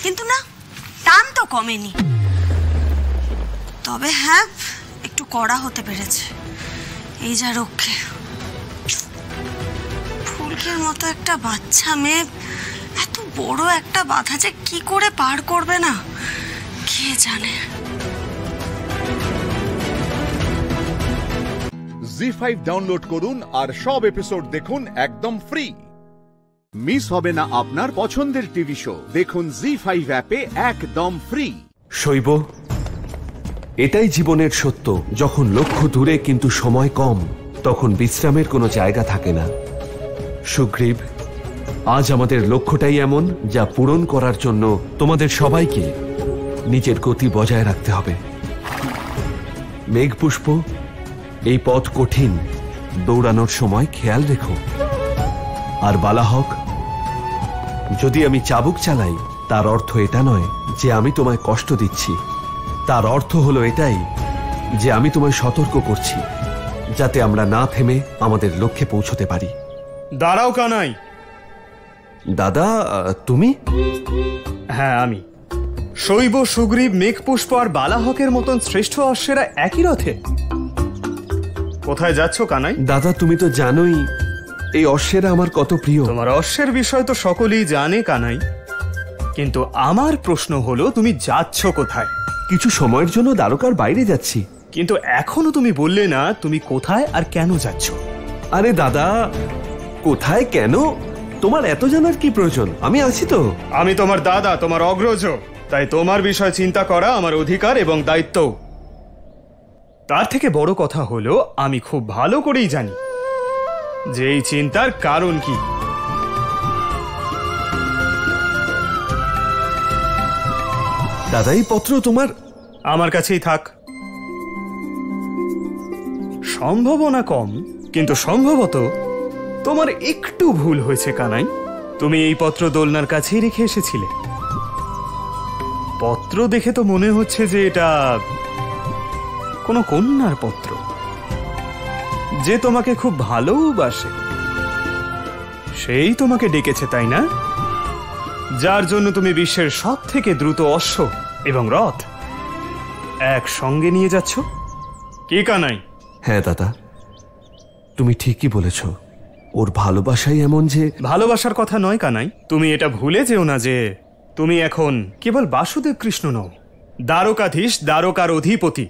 কিন্তু না, টান তো কমেনি। তবে হ্যাঁ, একটু কড়া হতে পেরেছে। এই যা রক্ষে, ফুলকির মতো একটা বাচ্চা মেয়ে এত বড় একটা বাধা যে কি করে পার করবে না কে জানে। জি5 ডাউনলোড করুন আর সব এপিসোড দেখুন একদম ফ্রি। মিস হবে না আপনার পছন্দের টিভি শো, দেখুন জি5 অ্যাপে একদম ফ্রি। শৈব, এটাই জীবনের সত্য। যখন লক্ষ্য দূরে কিন্তু সময় কম, তখন বিশ্রামের কোনো জায়গা থাকে না। সুগ্রীব, আজ আমাদের লক্ষ্যটাই এমন যা পূরণ করার জন্য তোমাদের সবাইকে নিজের গতি বজায় রাখতে হবে। মেঘপুষ্প, এই পথ কঠিন, দৌড়ানোর সময় খেয়াল রেখো। আর বালাহক, যদি আমি চাবুক চালাই তার অর্থ এটা নয় যে আমি তোমায় কষ্ট দিচ্ছি, তার অর্থ হলো এটাই যে আমি তোমায় সতর্ক করছি, যাতে আমরা না থেমে আমাদের লক্ষ্যে পৌঁছতে পারি। দাঁড়াও কানাই। দাদা, তুমি? হ্যাঁ, আমি। শৈব, সুগ্রীব, মেঘপুষ্প আর বালাহকের মতন শ্রেষ্ঠ অশ্বেরা একই রথে? কোথায় যাচ্ছ কানাই? দাদা, তুমি তো জানোই এই অশ্বেরা আমার কত প্রিয়। তোমার অশ্বের বিষয় তো সকলেই জানে কানাই, কিন্তু আমার প্রশ্ন হলো তুমি যাচ্ছ কোথায়? কিছু সময়ের জন্য দ্বারকার বাইরে যাচ্ছি। কিন্তু এখনো তুমি বললে না তুমি কোথায় আর কেন যাচ্ছ। আরে দাদা, কোথায় কেন তোমার এত জানার কি প্রয়োজন? আমি আছি তো। আমি তোমার দাদা, তোমার অগ্রজ, তাই তোমার বিষয় চিন্তা করা আমার অধিকার এবং দায়িত্ব। তার থেকে বড় কথা হলো আমি খুব ভালো করেই জানি যে এই চিন্তার কারণ কি। দাদা, এই পত্র তোমার? আমার কাছেই থাক। সম্ভাবনা কম, কিন্তু সম্ভবত তোমার একটু ভুল হয়েছে কানাই। তুমি এই পত্র দোলনার কাছেই রেখে এসেছিলে। পত্র দেখে তো মনে হচ্ছে যে এটা কোনো কন্যার পত্র, যে তোমাকে খুব ভালোবাসে। সেই তোমাকে ডেকেছে, তাই না? যার জন্য তুমি বিশ্বের সব থেকে দ্রুত অশ্ব এবং রথ একসঙ্গে নিয়ে যাচ্ছ। কি কানাই? হ্যাঁ দাদা, তুমি ঠিকই বলেছ। ওর ভালোবাসাই এমন যে... ভালোবাসার কথা নয় কানাই, তুমি এটা ভুলে যেও না যে তুমি এখন কেবল বাসুদেব কৃষ্ণ নও, দ্বারকাধীশ, দ্বারকার অধিপতি।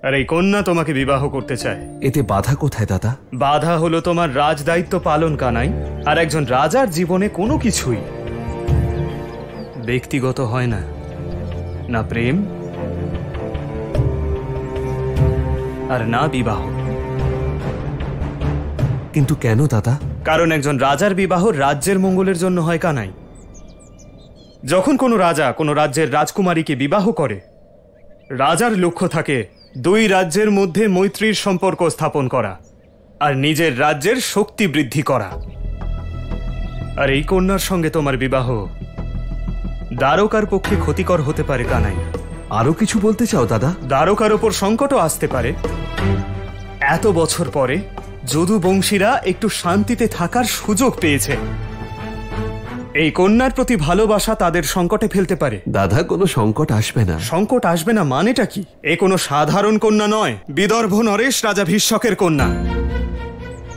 আর এই কন্যা তোমাকে বিবাহ করতে চায়। এতে বাধা কোথায় দাদা? বাধা হলো তোমার রাজদায়িত্ব পালন কানাই। আর একজন রাজার জীবনে কোনো কিছুই ব্যক্তিগত হয় না, না প্রেম আর না বিবাহ। কিন্তু কেন দাদা? কারণ একজন রাজার বিবাহ রাজ্যের মঙ্গলের জন্য হয় কানাই। যখন কোনো রাজা কোনো রাজ্যের রাজকুমারীকে বিবাহ করে, রাজার লক্ষ্য থাকে দুই রাজ্যের মধ্যে মৈত্রীর সম্পর্ক স্থাপন করা আর নিজের রাজ্যের শক্তি বৃদ্ধি করা। আর এই কন্যার সঙ্গে তোমার বিবাহ দ্বারকার পক্ষে ক্ষতিকর হতে পারে কানাই। আরো কিছু বলতে চাও দাদা? দ্বারকার ওপর সংকটও আসতে পারে। এত বছর পরে যদুবংশীরা একটু শান্তিতে থাকার সুযোগ পেয়েছে। এই কন্যার প্রতি ভালোবাসা তাদের সংকটে ফেলতে পারে। দাদা, কোনো সংকট আসবে না। সংকট আসবে না মানেটা কি? এ কোনো সাধারণ কন্যা নয়, বিদর্ভ নরেশ রাজা ভীষ্মকের কন্যা।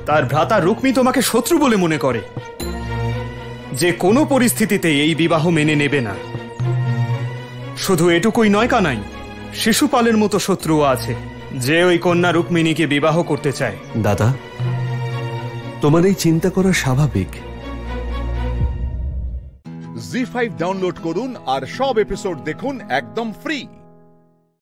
তার ভ্রাতা রুক্মী তোমাকে শত্রু বলে মনে করে, যে কোনো পরিস্থিতিতে এই বিবাহ মেনে নেবে না। শুধু এটুকুই নয় কানাই, শিশুপালের মতো শত্রুও আছে, যে ওই কন্যা রুক্মিণীকে বিবাহ করতে চায়। দাদা, তোমার এই চিন্তা করা স্বাভাবিক। জি5 ডাউনলোড করুন আর সব এপিসোড দেখুন একদম ফ্রি।